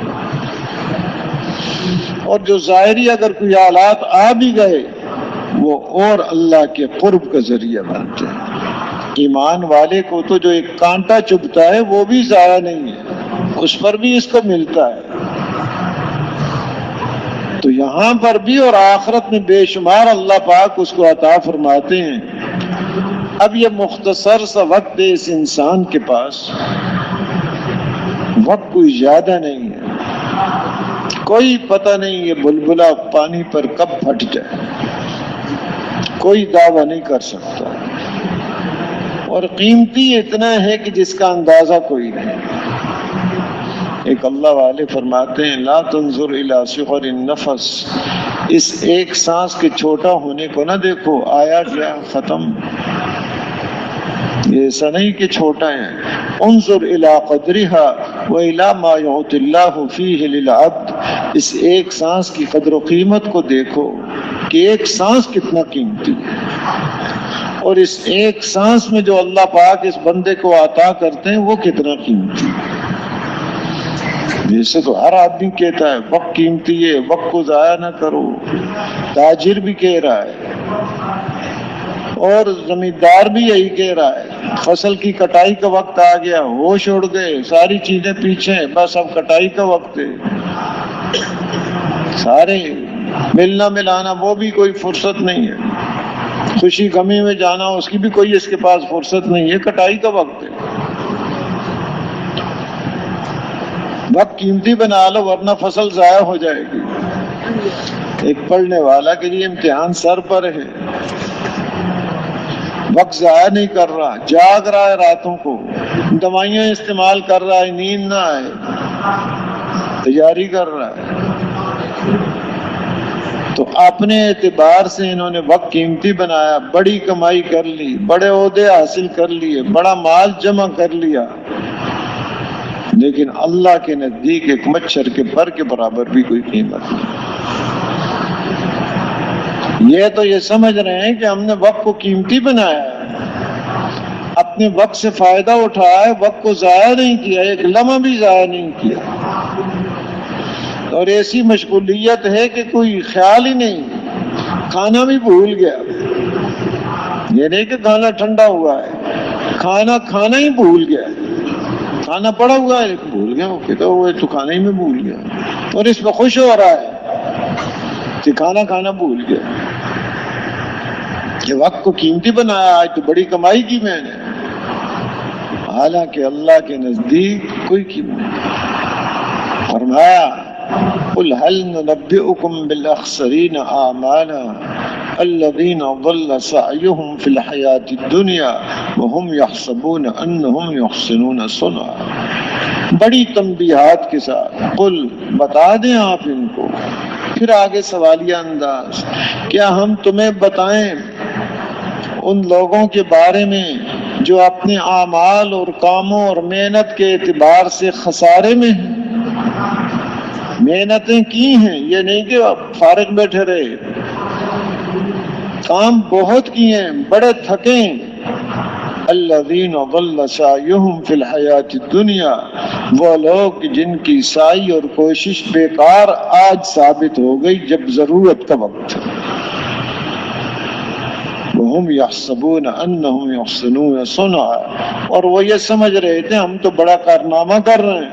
اور جو ظاہری اگر کوئی حالات آ بھی گئے وہ اور اللہ کے قرب کا ذریعہ بنتے ہیں۔ ایمان والے کو تو جو ایک کانٹا چبھتا ہے وہ بھی ضائع نہیں ہے، اس پر بھی اس کو ملتا ہے۔ تو یہاں پر بھی اور آخرت میں بے شمار اللہ پاک اس کو عطا فرماتے ہیں. اب یہ مختصر سا وقت ہے اس انسان کے پاس، وقت کوئی زیادہ نہیں ہے، کوئی پتہ نہیں یہ بلبلہ پانی پر کب پھٹ جائے، کوئی دعویٰ نہیں کر سکتا، اور قیمتی اتنا ہے کہ جس کا اندازہ کوئی نہیں. ایک اللہ والے فرماتے ہیں لا تنظر الی صغر النفس، اس ایک سانس کے چھوٹا ہونے کو نہ دیکھو، آیا گیا ختم، یہ ایسا نہیں کہ چھوٹا ہے. انظر الی قدرها والی ما یعطی اللہ فیہ للعبد، اس ایک سانس کی قدر و قیمت کو دیکھو کہ ایک سانس کتنا قیمتی ہے، اور اس ایک سانس میں جو اللہ پاک اس بندے کو عطا کرتے ہیں وہ کتنا قیمتی ہے. جیسے تو ہر آدمی کہتا ہے وقت قیمتی ہے، وقت کو ضائع نہ کرو، تاجر بھی کہہ رہا ہے اور زمیندار بھی یہی کہہ رہا ہے. فصل کی کٹائی کا وقت آ گیا، ہوش اڑ گئے، ساری چیزیں پیچھے، بس اب کٹائی کا وقت ہے. سارے ملنا ملانا وہ بھی کوئی فرصت نہیں ہے، خوشی غمی میں جانا اس کی بھی کوئی اس کے پاس فرصت نہیں ہے، کٹائی کا وقت ہے. وقت قیمتی بنا لو ورنہ فصل ضائع ہو جائے گی. ایک پڑھنے والا کے لیے امتحان سر پر ہے، وقت ضائع نہیں کر رہا، جاگ رہا ہے راتوں کو، دوائیاں استعمال کر رہا ہے، نیند نہ آئے، تیاری کر رہا ہے. تو اپنے اعتبار سے انہوں نے وقت قیمتی بنایا، بڑی کمائی کر لی، بڑے عہدے حاصل کر لیے، بڑا مال جمع کر لیا، لیکن اللہ کے نزدیک ایک مچھر کے پر کے برابر بھی کوئی قیمت نہیں. یہ تو یہ سمجھ رہے ہیں کہ ہم نے وقت کو قیمتی بنایا ہے، اپنے وقت سے فائدہ اٹھایا ہے، وقت کو ضائع نہیں کیا، ایک لمحہ بھی ضائع نہیں کیا. اور ایسی مشغولیت ہے کہ کوئی خیال ہی نہیں، کھانا بھی بھول گیا. یہ نہیں کہ کھانا ٹھنڈا ہوا ہے، کھانا کھانا ہی بھول گیا. کھانا پڑا ہوا ہے بھول گیا، وہ کہتا وہ تو کھانا ہی میں بھول گیا، اور اس پہ خوش ہو رہا ہے کہ کھانا کھانا بھول گیا. کہ وقت کو قیمتی بنایا، آج تو بڑی کمائی کی میں نے، حالانکہ اللہ کے نزدیک کوئی قیمت نہیں. فرمایا قل هل ننبئكم بالاخسرين اعمالا الذين ضل سعيهم في الحياة الدنيا وهم يحسبون انهم يحسنون صنعا. بڑی تنبیہات کے ساتھ قل بتا دیں آپ ان کو. پھر آگے سوالیہ انداز، کیا ہم تمہیں بتائیں ان لوگوں کے بارے میں جو اپنے اعمال اور کاموں اور محنت کے اعتبار سے خسارے میں ہیں؟ محنتیں کی ہیں، یہ نہیں کہ فارغ بیٹھے رہے، کام بہت کیے ہیں، بڑے تھکے ہیں. الذین ضل سعیہم فی الحیاۃ الدنیا، وہ لوگ جن کی سعی اور کوشش بیکار آج ثابت ہو گئی جب ضرورت کا وقت. وہم یحسبون انہم یحسنون صنعا، اور وہ یہ سمجھ رہے تھے ہم تو بڑا کارنامہ کر رہے ہیں،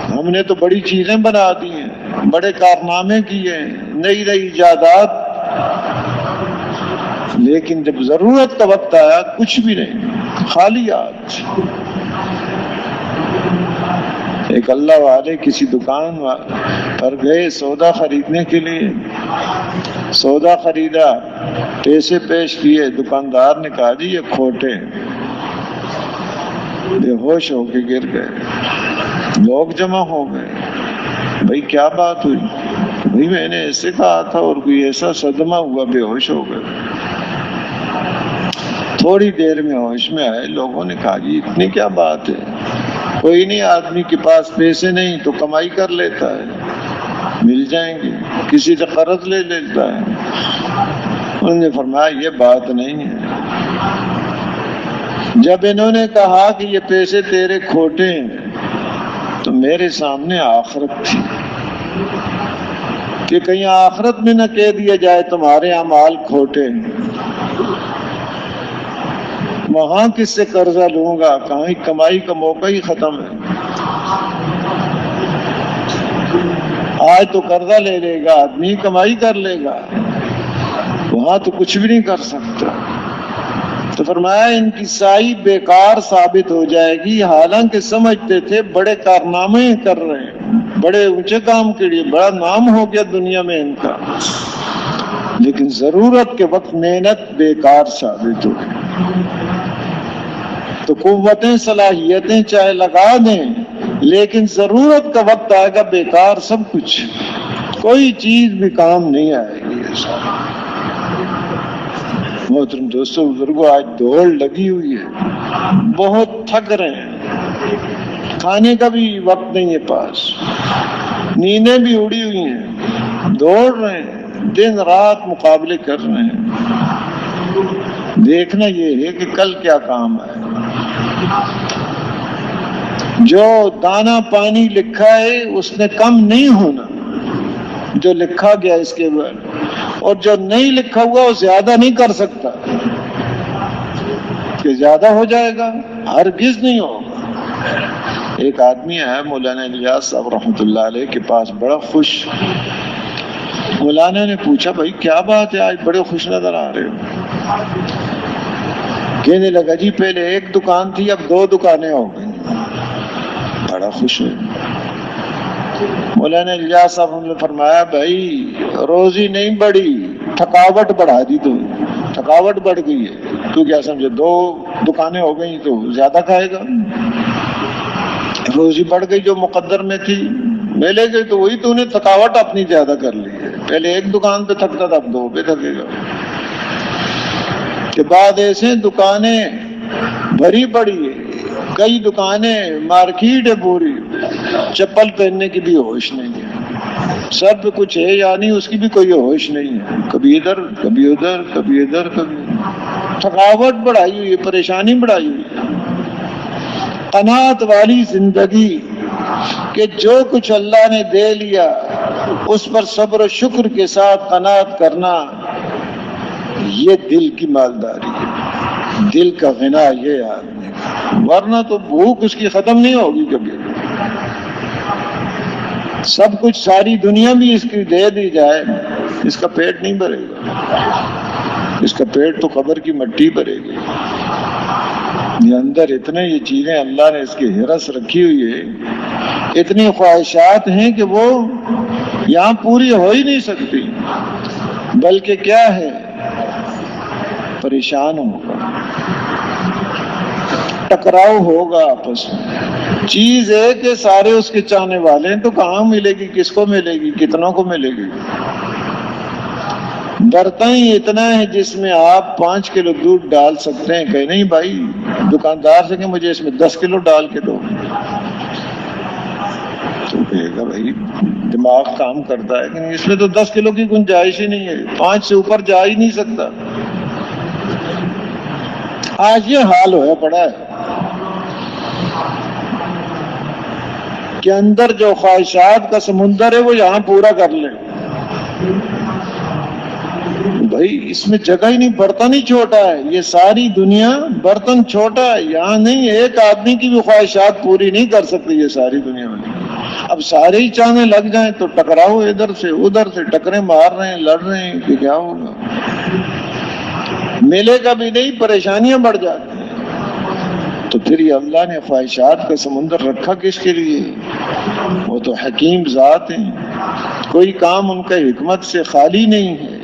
ہم نے تو بڑی چیزیں بنا دی ہیں، بڑے کارنامے کیے ہیں، نئی نئی ایجادات. لیکن جب ضرورت کا وقت آیا کچھ بھی نہیں، خالی ہاتھ. ایک اللہ والے کسی دکان پر گئے سودا خریدنے کے لیے، سودا خریدا، پیسے پیش کیے، دکاندار نے کہا جی یہ کھوٹے، بے ہوش ہو کے گر گئے. لوگ جمع ہو گئے، بھائی کیا بات ہوئی؟ بھائی میں نے ایسے کہا تھا، اور کوئی ایسا صدمہ ہوا، بے ہوش ہو گئے. تھوڑی دیر میں ہوش میں آئے، لوگوں نے کہا جی اتنی کیا بات ہے، کوئی نہیں، آدمی کے پاس پیسے نہیں تو کمائی کر لیتا ہے، مل جائیں گے، کسی سے قرض لے لیتا ہے. انہوں نے فرمایا یہ بات نہیں ہے. جب انہوں نے کہا کہ یہ پیسے تیرے کھوٹے ہیں تو میرے سامنے آخرت تھی کہ کہیں آخرت میں نہ کہہ دیا جائے تمہارے اعمال کھوٹے ہیں. وہاں کس سے قرضہ لوں گا، کہیں کمائی کا موقع ہی ختم ہے. آج تو قرضہ لے لے گا آدمی، کمائی کر لے گا، وہاں تو کچھ بھی نہیں کر سکتا۔ تو فرمایا ان کی سائی بیکار ثابت ہو جائے گی، حالانکہ سمجھتے تھے بڑے کارنامے کر رہے ہیں، بڑے اونچے کام کے لیے بڑا نام ہو گیا دنیا میں ان کا، لیکن ضرورت کے وقت محنت بیکار ثابت ہو گئی۔ تو قوتیں صلاحیتیں چاہے لگا دیں، لیکن ضرورت کا وقت آئے گا بیکار سب کچھ، کوئی چیز بھی کام نہیں آئے گی۔ ایسا محترم دوستوں بزرگوں، آج دوڑ لگی ہوئی ہے، بہت تھک رہے ہیں، کھانے کا بھی وقت نہیں ہے پاس، نیندیں بھی اڑی ہوئی ہیں، دوڑ رہے ہیں، دن رات مقابلے کر رہے ہیں۔ دیکھنا یہ ہے کہ کل کیا کام ہے۔ جو دانا پانی لکھا ہے اس نے کم نہیں ہونا، جو لکھا گیا اس کے بعد، اور جو نہیں لکھا ہوا وہ زیادہ نہیں کر سکتا کہ زیادہ ہو جائے گا، ہرگز نہیں ہوگا۔ ایک آدمی ہے مولانا الیاس صاحب رحمۃ اللہ علیہ کے پاس، بڑا خوش۔ مولانا نے پوچھا بھائی کیا بات ہے، آج بڑے خوش نظر آ رہے ہو؟ کہنے لگا جی پہلے ایک دکان تھی اب 2 دکانیں ہو گئی، بڑا خوش ہے۔ مولانا الیاس صاحب نے فرمایا بھائی روزی نہیں بڑھی، تھکاوٹ بڑھا دی، تو تھکاوٹ بڑھ گئی ہے، تو کیا سمجھے 2 دکانیں ہو گئی تو زیادہ کھائے گا؟ روزی بڑھ گئی جو مقدر میں تھی، ملے گئی تو وہی، تو نے تھکاوٹ اپنی زیادہ کر لی ہے، پہلے ایک دکان پہ تھکتا تھا اب 2 پہ تھکے گا۔ کے بعد ایسے دکانیں بھری پڑی ہے، کئی دکانیں، مارکیٹ ہے پوری، چپل پہننے کی بھی ہوش نہیں ہے، سر پہ کچھ ہے یا نہیں اس کی بھی کوئی ہوش نہیں ہے، کبھی ادھر کبھی ادھر کبھی ادھر کبھی، تھکاوٹ بڑھائی ہوئی ہے، پریشانی بڑھائی ہوئی ہے۔ قناعت والی زندگی کہ جو کچھ اللہ نے دے لیا اس پر صبر و شکر کے ساتھ قناعت کرنا، یہ دل کی مالداری ہے، دل کا غنا یہ آدمی، ورنہ تو بھوک اس کی ختم نہیں ہوگی کبھی۔ سب کچھ ساری دنیا بھی اس کی دے دی جائے، اس کا پیٹ نہیں بھرے گا، اس کا پیٹ تو قبر کی مٹی بھرے گی۔ یہ اندر اتنے یہ چیزیں اللہ نے اس کی ہرس رکھی ہوئی ہے، اتنی خواہشات ہیں کہ وہ یہاں پوری ہو ہی نہیں سکتی، بلکہ کیا ہے پریشان ہوگا، ٹکراؤ ہوگا آپس میں۔ چیز ہے کہ سارے اس کے چاہنے والے ہیں، تو کہاں ملے گی، کس کو ملے گی، کتنوں کو ملے گی؟ برتن ہی اتنا ہے جس میں آپ 5 کلو دودھ ڈال سکتے ہیں، کہ نہیں بھائی دکاندار سے کہ مجھے اس میں 10 کلو ڈال کے دو، تو کہے گا بھائی دماغ کام کرتا ہے کہ اس میں تو 10 کلو کی گنجائش ہی نہیں ہے، 5 سے اوپر جا ہی نہیں سکتا۔ آج یہ حال ہوا پڑا ہے کہ اندر جو خواہشات کا سمندر ہے وہ یہاں پورا کر لیں، بھائی اس میں جگہ ہی نہیں، برتن ہی چھوٹا ہے، یہ ساری دنیا برتن چھوٹا ہے، یہاں نہیں، ایک آدمی کی بھی خواہشات پوری نہیں کر سکتی یہ ساری دنیا میں۔ اب سارے ہی چاہنے لگ جائیں تو ٹکراؤ ادھر سے ادھر سے، ٹکرے مار رہے ہیں، لڑ رہے ہیں، کہ کیا ہوگا؟ ملے گا بھی نہیں، پریشانیاں بڑھ جاتی ہیں۔ تو پھر یہ اللہ نے خواہشات کا سمندر رکھا کس کے لیے؟ وہ تو حکیم ذات ہیں، کوئی کام ان کا حکمت سے خالی نہیں ہے،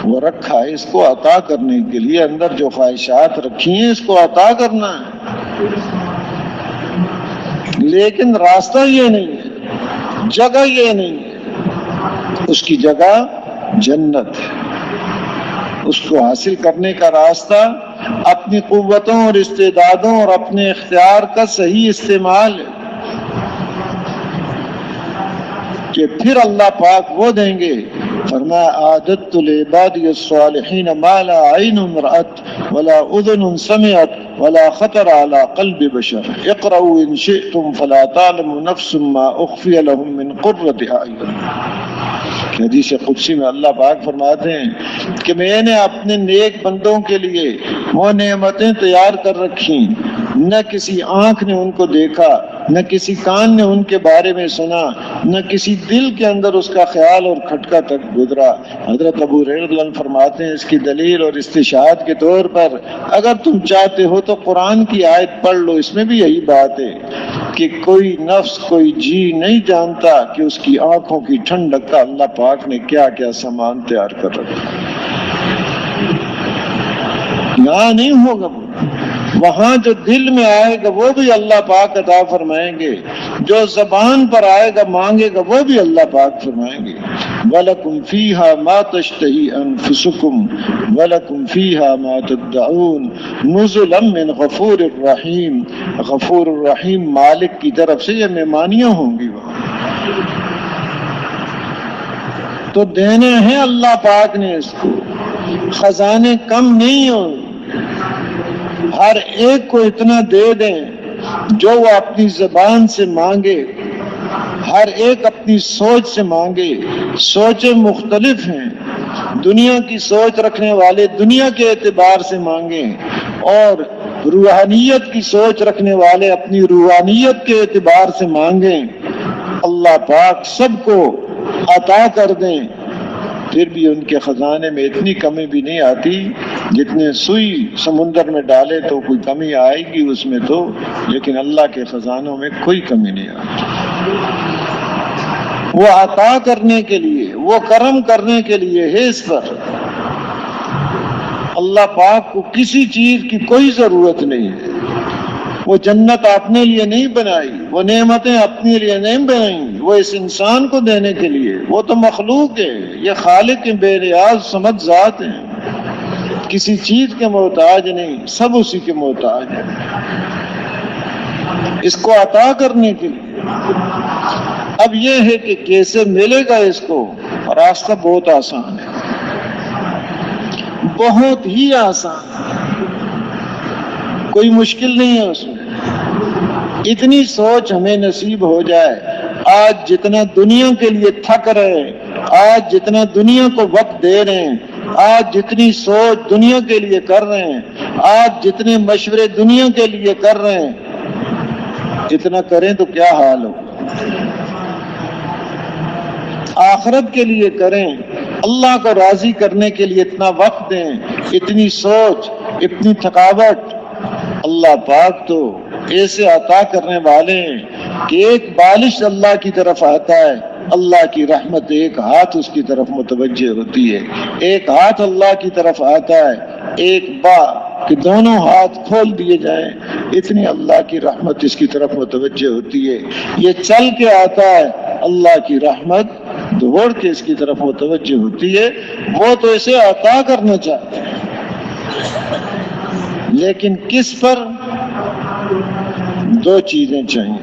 وہ رکھا ہے اس کو عطا کرنے کے لیے، اندر جو خواہشات رکھی ہیں اس کو عطا کرنا ہے، لیکن راستہ یہ نہیں ہے، جگہ یہ نہیں ہے، اس کی جگہ جنت ہے۔ اس کو حاصل کرنے کا راستہ اپنی قوتوں اور استعدادوں اور اپنے اختیار کا صحیح استعمال ہے، کہ پھر اللہ پاک وہ دیں گے۔ فرمایا اعددت لعبادی الصالحین ما لا عین رأت ولا اذن سمعت ولا خطر على قلب بشر اقرؤوا ان شئتم فلا تعلم نفس ما اخفی لهم من قرۃ اعین۔ حدیث قدسی میں اللہ پاک فرماتے ہیں کہ میں نے اپنے نیک بندوں کے لیے وہ نعمتیں تیار کر رکھی، نہ کسی آنکھ نے ان کو دیکھا نہ کسی کان نے ان کے بارے میں سنا، نہ کسی دل کے اندر اس کا خیال اور کھٹکا تک گزرا۔ حضرت ابو ہریرہ رضی اللہ عنہ فرماتے ہیں اس کی دلیل اور استشہاد کے طور پر اگر تم چاہتے ہو تو قرآن کی آیت پڑھ لو، اس میں بھی یہی بات ہے کہ کوئی نفس کوئی جی نہیں جانتا کہ اس کی آنکھوں کی ٹھنڈک کا اللہ پاک نے کیا کیا سامان تیار کر رکھا۔ یہاں نہیں ہوگا، وہاں جو دل میں آئے گا وہ بھی اللہ پاک عطا فرمائیں گے، جو زبان پر آئے گا مانگے گا وہ بھی اللہ پاک فرمائیں گے۔ وَلَكُمْ فِيهَا مَا تَشْتَهِي أَنفُسُكُمْ وَلَكُمْ فِيهَا مَا تَدَّعُونَ نُزُلًا مِّنْ غَفُورٍ رَّحِيمٍ۔ غفور الرحیم مالک کی طرف سے یہ مہمانیاں ہوں گی وہاں، تو دینے ہیں اللہ پاک نے اس کو، خزانے کم نہیں ہوں، ہر ایک کو اتنا دے دیں جو وہ اپنی زبان سے مانگے، ہر ایک اپنی سوچ سے مانگے۔ سوچیں مختلف ہیں، دنیا کی سوچ رکھنے والے دنیا کے اعتبار سے مانگیں، اور روحانیت کی سوچ رکھنے والے اپنی روحانیت کے اعتبار سے مانگیں۔ اللہ پاک سب کو عطا کر دیں، پھر بھی ان کے خزانے میں اتنی کمی بھی نہیں آتی، جتنے سوئی سمندر میں ڈالے تو کوئی کمی آئے گی اس میں تو، لیکن اللہ کے خزانوں میں کوئی کمی نہیں آتی۔ وہ عطا کرنے کے لیے، وہ کرم کرنے کے لیے ہے اس پر۔ اللہ پاک کو کسی چیز کی کوئی ضرورت نہیں ہے، وہ جنت اپنے لیے نہیں بنائی، وہ نعمتیں اپنے لیے نہیں بنائیں، وہ اس انسان کو دینے کے لیے، وہ تو مخلوق ہے، یہ خالق بے نیاز صمد ذات ہیں، کسی چیز کے محتاج نہیں، سب اسی کے محتاج ہیں، اس کو عطا کرنے کے لیے۔ اب یہ ہے کہ کیسے ملے گا اس کو، راستہ بہت آسان ہے، بہت ہی آسان، کوئی مشکل نہیں ہے اس میں۔ اتنی سوچ ہمیں نصیب ہو جائے، آج جتنا دنیا کے لیے تھک رہے ہیں، آج جتنا دنیا کو وقت دے رہے ہیں، آج جتنی سوچ دنیا کے لیے کر رہے ہیں، آج جتنے مشورے دنیا کے لیے کر رہے ہیں، اتنا کریں تو کیا حال ہو۔ آخرت کے لیے کریں، اللہ کو راضی کرنے کے لیے اتنا وقت دیں، اتنی سوچ، اتنی تھکاوٹ۔ اللہ پاک تو ایسے عطا کرنے والے ہیں کہ ایک بالش اللہ کی طرف آتا ہے، اللہ کی رحمت ایک ہاتھ اس کی طرف متوجہ ہوتی ہے، ایک ہاتھ اللہ کی طرف آتا ہے، ایک کہ دونوں ہاتھ کھول دیے جائیں، اتنی اللہ کی رحمت اس کی طرف متوجہ ہوتی ہے۔ یہ چل کے آتا ہے، اللہ کی رحمت دوڑ کے اس کی طرف متوجہ ہوتی ہے۔ وہ تو اسے عطا کرنا چاہتے ہیں، لیکن کس پر؟ دو چیزیں چاہیے۔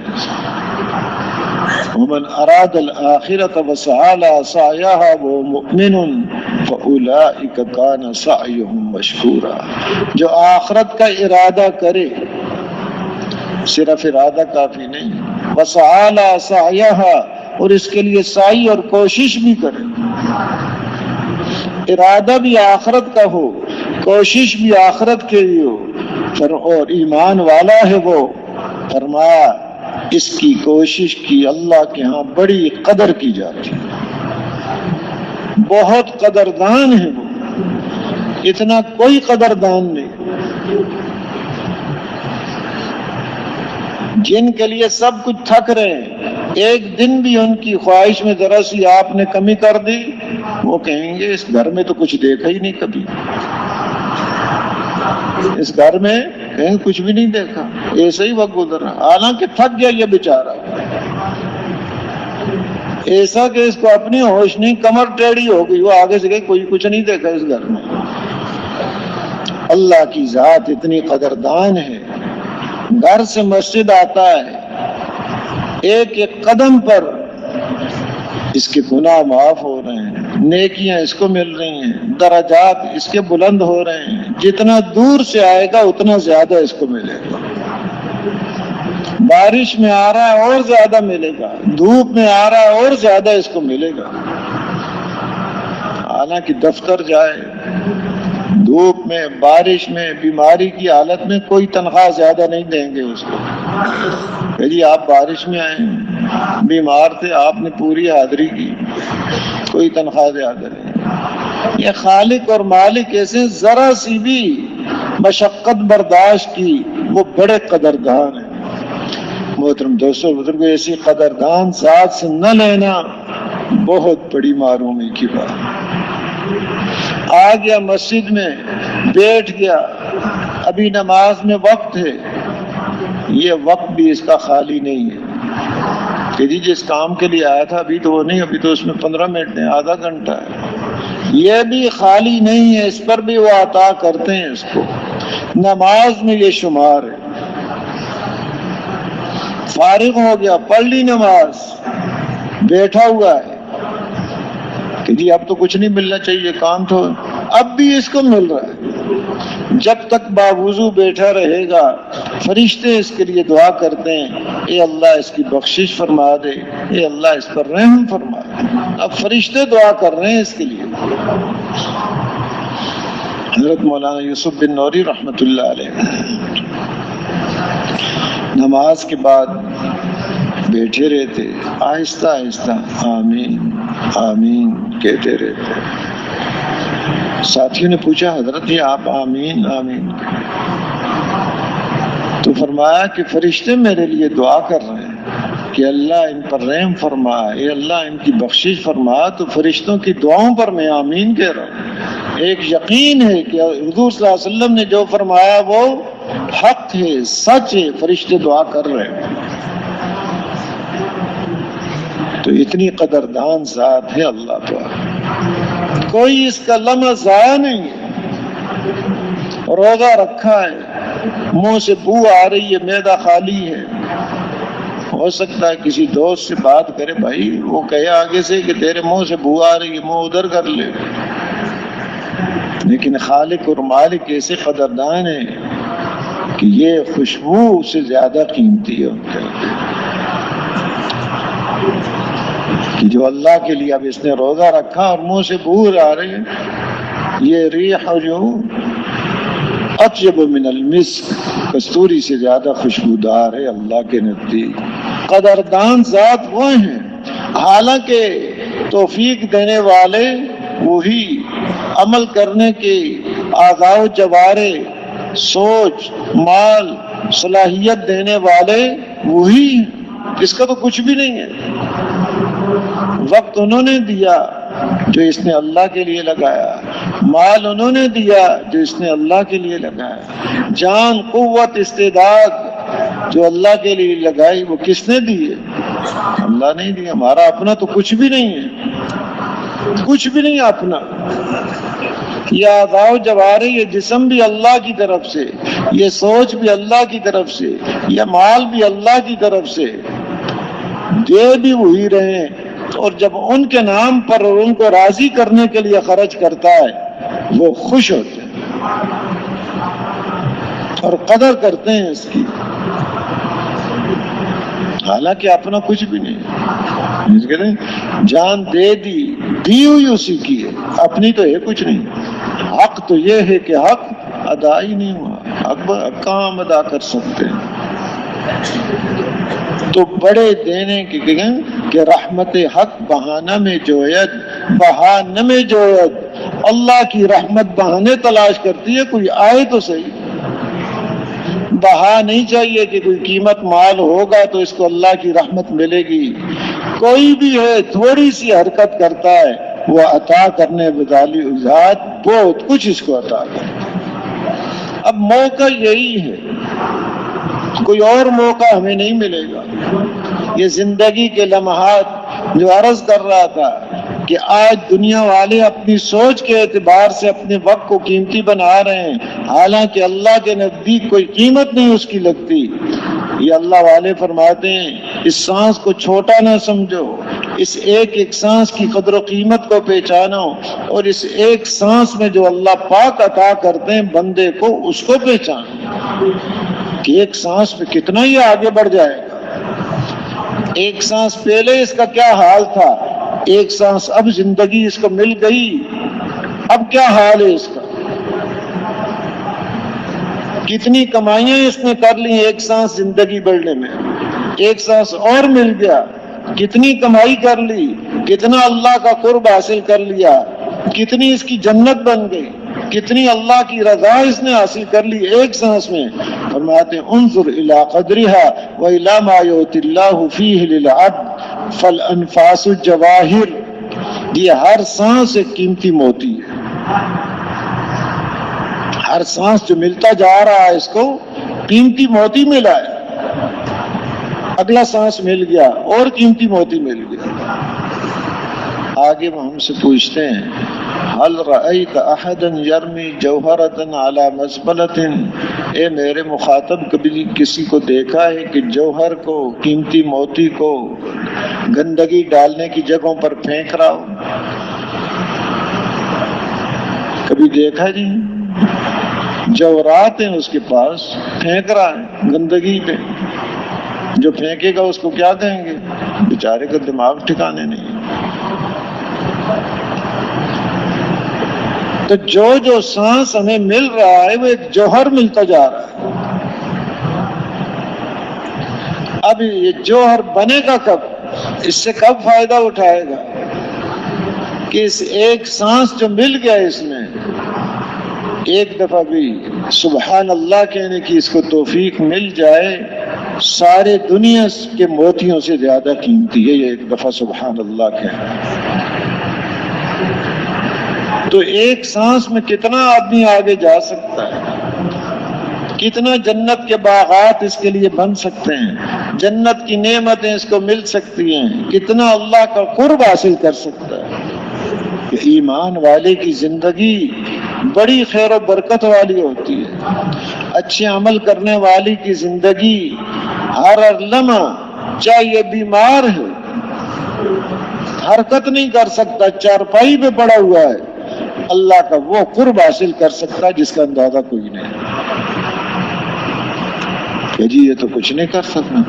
ومن اراد الآخرة وسعى لها سعيها وهو مؤمن فأولئك كان سعيهم مشكورا۔ جو آخرت کا ارادہ کرے، صرف ارادہ کافی نہیں، وسعى لها سعيها، اور اس کے لیے سعی اور کوشش بھی کرے، ارادہ بھی آخرت کا ہو، کوشش بھی آخرت کے لیے ہو، اور ایمان والا ہے وہ، فرمایا اس کی کوشش کی اللہ کے ہاں بڑی قدر کی جاتی ہے، بہت قدردان ہے وہ، اتنا کوئی قدردان نہیں۔ جن کے لیے سب کچھ تھک رہے ہیں، ایک دن بھی ان کی خواہش میں ذرا سی آپ نے کمی کر دی، وہ کہیں گے اس گھر میں تو کچھ دیکھا ہی نہیں کبھی، اس گھر میں کہیں کچھ بھی نہیں دیکھا، ایسے ہی وقت گزر رہا، حالانکہ تھک گیا یہ بیچارہ، ایسا کہ اس کو اپنی ہوش نہیں، کمر ٹیڑھی ہو گئی، وہ آگے سے کہ کوئی کچھ نہیں دیکھا اس گھر میں۔ اللہ کی ذات اتنی قدردان ہے، گھر سے مسجد آتا ہے، ایک ایک قدم پر اس کے گناہ معاف ہو رہے ہیں، نیکیاں اس کو مل رہی ہیں، درجات اس کے بلند ہو رہے ہیں، جتنا دور سے آئے گا اتنا زیادہ اس کو ملے گا، بارش میں آ رہا ہے اور زیادہ ملے گا، دھوپ میں آ رہا ہے اور زیادہ اس کو ملے گا۔ حالانکہ دفتر جائے، دھوپ میں، بارش میں، بیماری کی حالت میں کوئی تنخواہ زیادہ نہیں دیں گے اس کو، کہ جی آپ بارش میں آئے ہیں، بیمار تھے، آپ نے پوری حاضری کی، کوئی تنخواہ زیادہ نہیں۔ یہ خالق اور مالک ایسے ذرا سی بھی مشقت برداشت کی وہ بڑے قدردان ہیں۔ محترم دوستو بزرگوں، ایسی قدردان ذات سے نہ لینا بہت بڑی معرومی کی بات۔ آ گیا مسجد میں، بیٹھ گیا، ابھی نماز میں وقت ہے، یہ وقت بھی اس کا خالی نہیں ہے کہ جی جس کام کے لیے آیا تھا ابھی تو وہ نہیں، ابھی تو اس میں 15 منٹ ہے، آدھا گھنٹہ ہے، یہ بھی خالی نہیں ہے، اس پر بھی وہ عطا کرتے ہیں اس کو۔ نماز میں یہ شمار ہے۔ فارغ ہو گیا، پڑھ لی نماز، بیٹھا ہوا ہے کہ جی اب تو کچھ نہیں ملنا چاہیے، کام تو اب بھی اس کو مل رہا ہے۔ جب تک باوضو بیٹھا رہے گا فرشتے اس کے لیے دعا کرتے ہیں، اے اللہ اس کی بخشش فرما دے، اے اللہ اس پر رحم فرما دے۔ اب فرشتے دعا کر رہے ہیں اس کے لیے۔ حضرت مولانا یوسف بن نوری رحمۃ اللہ علیہ نماز کے بعد بیٹھے رہتے، آہستہ آہستہ آمین آمین کہتے رہتے۔ ساتھیوں نے پوچھا حضرت یہ آپ آمین آمین تو فرمایا کہ فرشتے میرے لیے دعا کر رہے ہیں کہ اللہ ان پر رحم فرما، اے اللہ ان کی بخشش فرما، تو فرشتوں کی دعاؤں پر میں آمین کہہ رہا ہوں۔ ایک یقین ہے کہ حضور صلی اللہ علیہ وسلم نے جو فرمایا وہ حق ہے، سچ ہے، فرشتے دعا کر رہے ہیں۔ تو اتنی قدردان ذات ہے اللہ تعالی، کوئی اس کا لمحہ ضائع نہیں ہے۔ روزہ رکھا ہے، منہ سے بو آ رہی ہے، معدہ خالی ہے، ہو سکتا ہے کسی دوست سے بات کرے، بھائی وہ کہے آگے سے کہ تیرے منہ سے بو آ رہی ہے، منہ ادھر کر لے، لیکن خالق اور مالک ایسے قدردان ہیں کہ یہ خوشبو سے زیادہ قیمتی ہے ان کے کہ جو اللہ کے لیے اب اس نے روزہ رکھا اور منہ سے بو آ رہی ہے، یہ ریح جو اطیب من المسک، کستوری سے زیادہ خوشبودار ہے اللہ کے نزدیک۔ قدردان ذات وہ ہیں، حالانکہ توفیق دینے والے وہی، عمل کرنے کے اعضاء و جوارے، سوچ، مال، صلاحیت دینے والے وہی، اس کا تو کچھ بھی نہیں ہے۔ وقت انہوں نے دیا جو اس نے اللہ کے لیے لگایا، مال انہوں نے دیا جو اس نے اللہ کے لیے لگایا، جان، قوت، استعداد جو اللہ کے لیے لگائی وہ کس نے دی ہے؟ اللہ نے دیا۔ ہمارا اپنا تو کچھ بھی نہیں ہے، کچھ بھی نہیں اپنا۔ یہ اعضاء و جوارے، یہ جسم بھی اللہ کی طرف سے، یہ سوچ بھی اللہ کی طرف سے، یہ مال بھی اللہ کی طرف سے، دے بھی وہی رہے، اور جب ان کے نام پر اور ان کو راضی کرنے کے لیے خرچ کرتا ہے وہ خوش ہوتے ہیں اور قدر کرتے ہیں اس کی، حالانکہ اپنا کچھ بھی نہیں۔ جان دے دی ہوئی اسی کی ہے، اپنی تو ہے کچھ نہیں۔ حق تو یہ ہے کہ حق ادا ہی نہیں ہوا، حق کہاں ہم ادا کر سکتے ہیں؟ تو بڑے دینے کہ رحمت حق بہانہ میں جوید، بہانہ میں جوید، اللہ کی رحمت بہانے تلاش کرتی ہے، کوئی آئے تو صحیح۔ بہا نہیں چاہیے کہ کوئی قیمت مال ہوگا تو اس کو اللہ کی رحمت ملے گی۔ کوئی بھی ہے تھوڑی سی حرکت کرتا ہے وہ عطا کرنے والی ذات بہت کچھ اس کو عطا کرتا۔ اب موقع یہی ہے، کوئی اور موقع ہمیں نہیں ملے گا۔ یہ زندگی کے لمحات جو عرض کر رہا تھا کہ آج دنیا والے اپنی سوچ کے اعتبار سے اپنے وقت کو قیمتی بنا رہے ہیں، حالانکہ اللہ کے نزدیک کوئی قیمت نہیں اس کی لگتی۔ یہ اللہ والے فرماتے ہیں اس سانس کو چھوٹا نہ سمجھو، اس ایک ایک سانس کی قدر و قیمت کو پہچانو، اور اس ایک سانس میں جو اللہ پاک عطا کرتے ہیں بندے کو اس کو پہچانو کہ ایک سانس میں کتنا ہی آگے بڑھ جائے گا۔ ایک سانس پہلے اس کا کیا حال تھا، ایک سانس اب زندگی اس کو مل گئی، اب کیا حال ہے اس کا، کتنی کمائیاں اس نے کر لی ایک سانس زندگی بڑھنے میں۔ ایک سانس اور مل گیا، کتنی کمائی کر لی، کتنا اللہ کا قرب حاصل کر لیا، کتنی اس کی جنت بن گئی، کتنی اللہ کی رضا اس نے حاصل کر لی ایک سانس میں۔ فرماتے ہیں انظر الی قدرها والی ما یؤتی اللہ فیہ للعبد فالانفاس الجواہر، یہ ہر سانس ایک قیمتی موتی ہے، ہر سانس جو ملتا جا رہا ہے اس کو قیمتی موتی ملا ہے، اگلا سانس مل گیا اور قیمتی موتی مل گیا۔ آگے وہ ہم سے پوچھتے ہیں هل رأيت احدا يرمي جوہرة على مزبلة، اے میرے مخاطب کبھی کسی کو دیکھا ہے کہ جوہر کو، قیمتی موتی کو گندگی ڈالنے کی جگہوں پر پھینک رہا ہو؟ کبھی دیکھا جی؟ جوہرات ہیں اس کے پاس، پھینک رہا ہے گندگی پہ، جو پھینکے گا اس کو کیا کہیں گے؟ بیچارے کا دماغ ٹھکانے نہیں۔ تو جو سانس ہمیں مل رہا ہے وہ ایک جوہر ملتا جا رہا ہے۔ اب یہ جوہر بنے گا کب؟ اس سے کب فائدہ اٹھائے گا؟ کہ اس ایک سانس جو مل گیا اس میں ایک دفعہ بھی سبحان اللہ کہنے کی اس کو توفیق مل جائے، سارے دنیا کے موتیوں سے زیادہ قیمتی ہے یہ ایک دفعہ سبحان اللہ کہنا۔ تو ایک سانس میں کتنا آدمی آگے جا سکتا ہے، کتنا جنت کے باغات اس کے لیے بن سکتے ہیں، جنت کی نعمتیں اس کو مل سکتی ہیں، کتنا اللہ کا قرب حاصل کر سکتا ہے۔ کہ ایمان والے کی زندگی بڑی خیر و برکت والی ہوتی ہے، اچھے عمل کرنے والی کی زندگی ہر لمحہ، چاہے یہ بیمار ہے، حرکت نہیں کر سکتا، چارپائی پہ پڑا ہوا ہے، اللہ کا وہ قرب حاصل کر سکتا ہے جس کا اندازہ کوئی نہیں کہ جی یہ تو کچھ نہیں کر سکتا،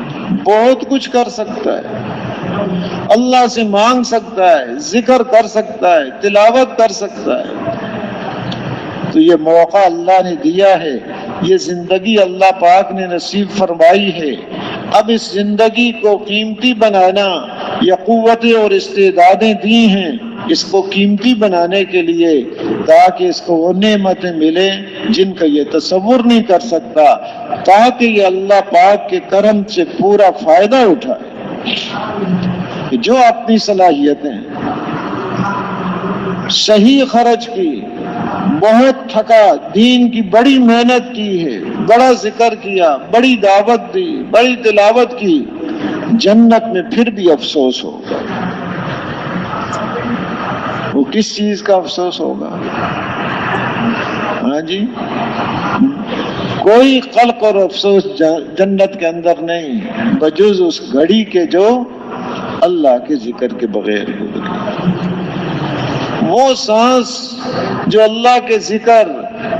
بہت کچھ کر سکتا ہے، اللہ سے مانگ سکتا ہے، ذکر کر سکتا ہے، تلاوت کر سکتا ہے۔ تو یہ موقع اللہ نے دیا ہے، یہ زندگی اللہ پاک نے نصیب فرمائی ہے۔ اب اس زندگی کو قیمتی بنانا، یہ قوتیں اور استعدادیں دی ہیں اس کو قیمتی بنانے کے لیے، تاکہ اس کو وہ نعمتیں ملیں جن کا یہ تصور نہیں کر سکتا، تاکہ یہ اللہ پاک کے کرم سے پورا فائدہ اٹھائے۔ جو اپنی صلاحیتیں صحیح خرچ کی، بہت تھکا، دین کی بڑی محنت کی ہے، بڑا ذکر کیا، بڑی دعوت دی، بڑی تلاوت کی، جنت میں پھر بھی افسوس ہوگا۔ وہ کس چیز کا افسوس ہوگا؟ ہاں جی، کوئی قلق اور افسوس جنت کے اندر نہیں بجز اس گھڑی کے جو اللہ کے ذکر کے بغیر گزری۔ وہ سانس جو اللہ کے ذکر،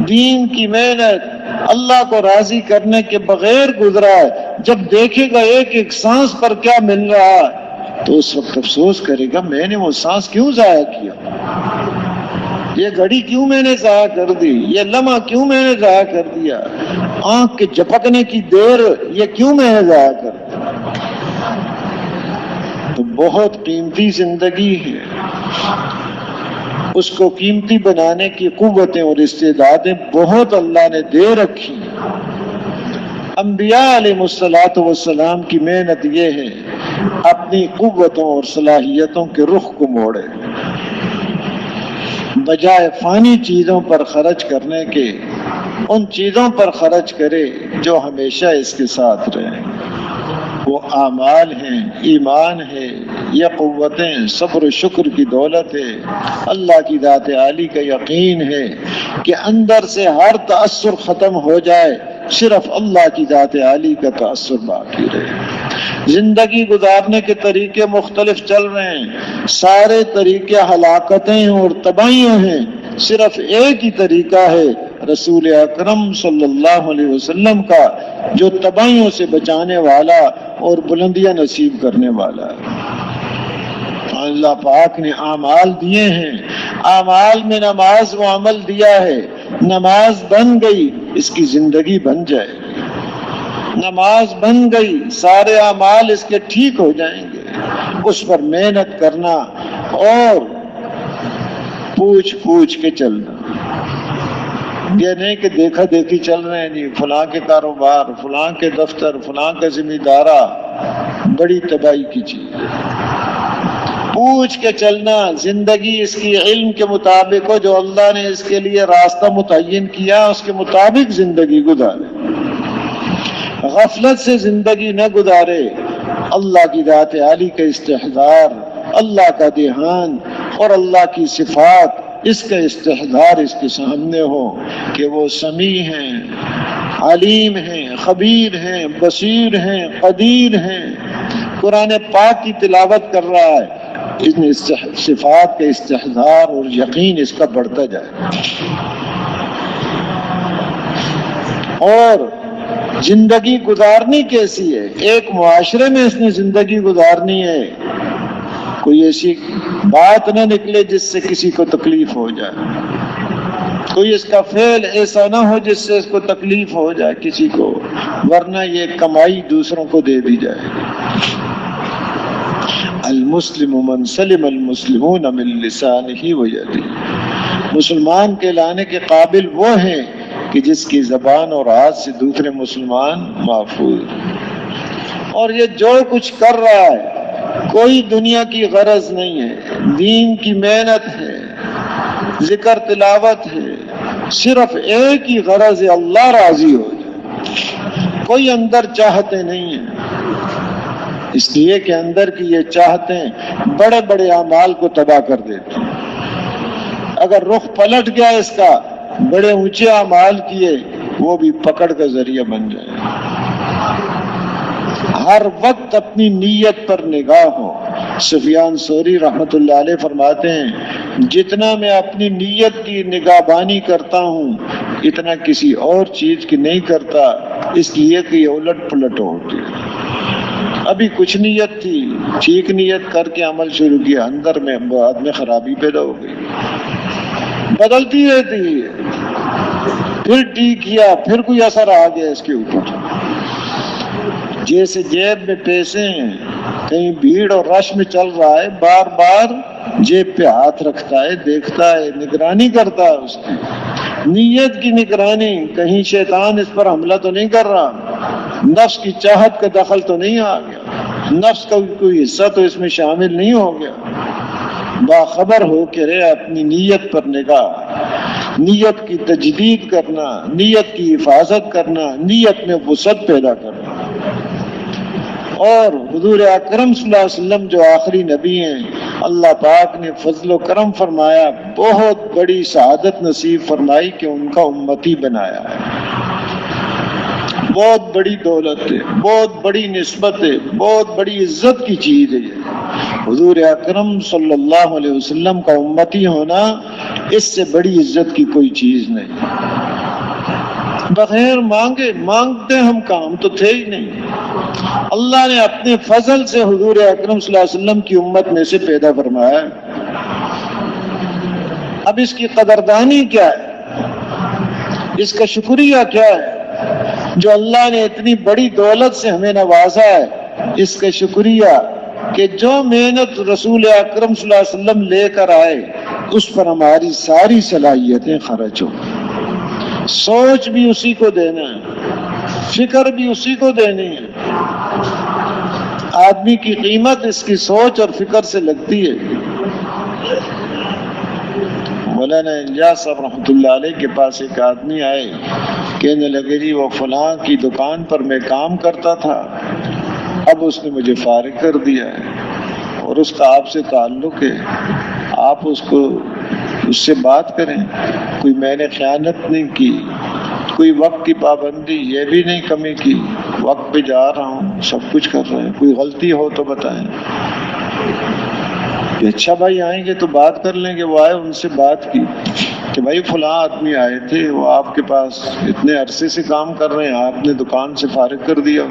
دین کی محنت، اللہ کو راضی کرنے کے بغیر گزرا ہے، جب دیکھے گا ایک ایک سانس پر کیا مل رہا ہے تو اس وقت افسوس کرے گا میں نے وہ سانس کیوں ضائع کیا، یہ گھڑی کیوں میں نے ضائع کر دی، یہ لمحہ کیوں میں نے ضائع کر دیا، آنکھ کے جھپکنے کی دیر یہ کیوں میں نے ضائع کر دیا۔ تو بہت قیمتی زندگی ہے، اس کو قیمتی بنانے کی قوتیں اور استعدادیں بہت اللہ نے دے رکھی۔ انبیاء علیہ الصلوۃ والسلام کی محنت یہ ہے اپنی قوتوں اور صلاحیتوں کے رخ کو موڑے، بجائے فانی چیزوں پر خرچ کرنے کے ان چیزوں پر خرچ کرے جو ہمیشہ اس کے ساتھ رہیں۔ وہ اعمال ہیں، ایمان ہے، یہ قوتیں صبر و شکر کی دولت ہے، اللہ کی ذات عالی کا یقین ہے کہ اندر سے ہر تأثر ختم ہو جائے، صرف اللہ کی ذات عالی کا تأثر باقی رہے۔ زندگی گزارنے کے طریقے مختلف چل رہے ہیں، سارے طریقے ہلاکتیں اور تباہیاں ہیں، صرف ایک ہی طریقہ ہے رسول اکرم صلی اللہ علیہ وسلم کا، جو تباہیوں سے بچانے والا اور بلندیاں نصیب کرنے والا ہے۔ اللہ پاک نے اعمال دیے ہیں، اعمال میں نماز و عمل دیا ہے، نماز بن گئی اس کی زندگی بن جائے، نماز بن گئی، سارے اعمال اس کے ٹھیک ہو جائیں گے، اس پر محنت کرنا اور پوچھ پوچھ کے چلنا۔ یہ نہیں کہ دیکھا دیکھی چل رہے ہیں، جی فلاں کے کاروبار، فلاں کے دفتر، فلاں کا ذمہ دارہ، بڑی تباہی کی چیز ہے۔ پوچھ کے چلنا، زندگی اس کی علم کے مطابق ہو، جو اللہ نے اس کے لیے راستہ متعین کیا اس کے مطابق زندگی گزارے، غفلت سے زندگی نہ گزارے، اللہ کی ذات عالی کا استحضار، اللہ کا دھیان اور اللہ کی صفات، اس کا استحضار اس کے سامنے ہو کہ وہ سمیع ہیں، علیم ہیں، خبیر ہیں، بصیر ہیں، قدیر ہیں۔ قرآن پاک کی تلاوت کر رہا ہے، ان صفات کا استحضار اور یقین اس کا بڑھتا جائے۔ اور زندگی گزارنی کیسی ہے؟ ایک معاشرے میں اس نے زندگی گزارنی ہے، کوئی ایسی بات نہ نکلے جس سے کسی کو تکلیف ہو جائے، کوئی اس کا فعل ایسا نہ ہو جس سے اس کو تکلیف ہو جائے کسی کو، ورنہ یہ کمائی دوسروں کو دے دی جائے۔ المسلم من سلم المسلمون من لسانہ ویدہ، مسلمان کہلانے کے قابل وہ ہیں کہ جس کی زبان اور ہاتھ سے دوسرے مسلمان محفوظ۔ اور یہ جو کچھ کر رہا ہے کوئی دنیا کی غرض نہیں ہے، دین کی محنت ہے، ذکر تلاوت ہے، صرف ایک ہی غرض ہے، اللہ راضی ہو جائے، کوئی اندر چاہتے نہیں ہیں۔ اس لیے کہ اندر کی یہ چاہتیں بڑے بڑے اعمال کو تباہ کر دیتے ہیں۔ اگر رخ پلٹ گیا اس کا، بڑے اونچے اعمال کیے وہ بھی پکڑ کا ذریعہ بن جائے۔ ہر وقت اپنی نیت پر نگاہ ہو۔ سفیان ثوری رحمۃ اللہ علیہ فرماتے ہیں، جتنا میں اپنی نیت کی نگہبانی کرتا ہوں اتنا کسی اور چیز کی نہیں کرتا، اس لیے کہ یہ الٹ پلٹ ہوتی ہے۔ ابھی کچھ نیت تھی، ٹھیک نیت کر کے عمل شروع کیا، اندر میں بعد میں خرابی پیدا ہو گئی، بدلتی رہتی ہے، پھر ٹھیک کیا، پھر کوئی اثر آ گیا اس کے اوپر۔ جیسے جیب میں پیسے ہیں، کہیں بھیڑ اور رش میں چل رہا ہے، بار بار جیب پہ ہاتھ رکھتا ہے، دیکھتا ہے، نگرانی کرتا ہے اس کی، نیت کی نگرانی، کہیں شیطان اس پر حملہ تو نہیں کر رہا، نفس کی چاہت کا دخل تو نہیں آ گیا، نفس کا کوئی حصہ تو اس میں شامل نہیں ہو گیا۔ باخبر ہو کے رہے، اپنی نیت پر نگاہ، نیت کی تجدید کرنا، نیت کی حفاظت کرنا، نیت میں وسعت پیدا کرنا۔ اور حضور اکرم صلی اللہ علیہ وسلم جو آخری نبی ہیں، اللہ پاک نے فضل و کرم فرمایا، بہت بڑی سعادت نصیب فرمائی کہ ان کا امتی بنایا ہے۔ بہت بڑی دولت ہے، بہت بڑی نسبت ہے، بہت بڑی عزت کی چیز ہے یہ۔ حضور اکرم صلی اللہ علیہ وسلم کا امتی ہونا، اس سے بڑی عزت کی کوئی چیز نہیں۔ بغیر مانگتے ہم کام تو تھے ہی نہیں، اللہ نے اپنے فضل سے حضور اکرم صلی اللہ علیہ وسلم کی امت میں سے پیدا فرمایا۔ اب اس کی قدردانی کیا ہے؟ اس کا شکریہ کیا ہے؟ جو اللہ نے اتنی بڑی دولت سے ہمیں نوازا ہے، اس کا شکریہ کہ جو محنت رسول اکرم صلی اللہ علیہ وسلم لے کر آئے اس پر ہماری ساری صلاحیتیں خرچ ہو۔ سوچ بھی اسی کو دینا ہے، فکر بھی اسی کو دینی ہے۔ آدمی کی قیمت اس کی سوچ اور فکر سے لگتی ہے۔ مولانا الیاس صاحب رحمۃ اللہ علیہ کے پاس ایک آدمی آئے، کہنے لگے جی وہ فلاں کی دکان پر میں کام کرتا تھا، اب اس نے مجھے فارغ کر دیا ہے اور اس کا آپ سے تعلق ہے، آپ اس سے بات کریں۔ کوئی میں نے خیانت نہیں کی، کوئی وقت کی پابندی یہ بھی نہیں کمی کی، وقت پہ جا رہا ہوں، سب کچھ کر رہے ہیں، کوئی غلطی ہو تو بتائیں۔ اچھا بھائی آئیں گے تو بات کر لیں گے۔ وہ آئے، ان سے بات کی کہ بھائی فلاں آدمی آئے تھے، وہ آپ کے پاس اتنے عرصے سے کام کر رہے ہیں، آپ نے دکان سے فارغ کر دیا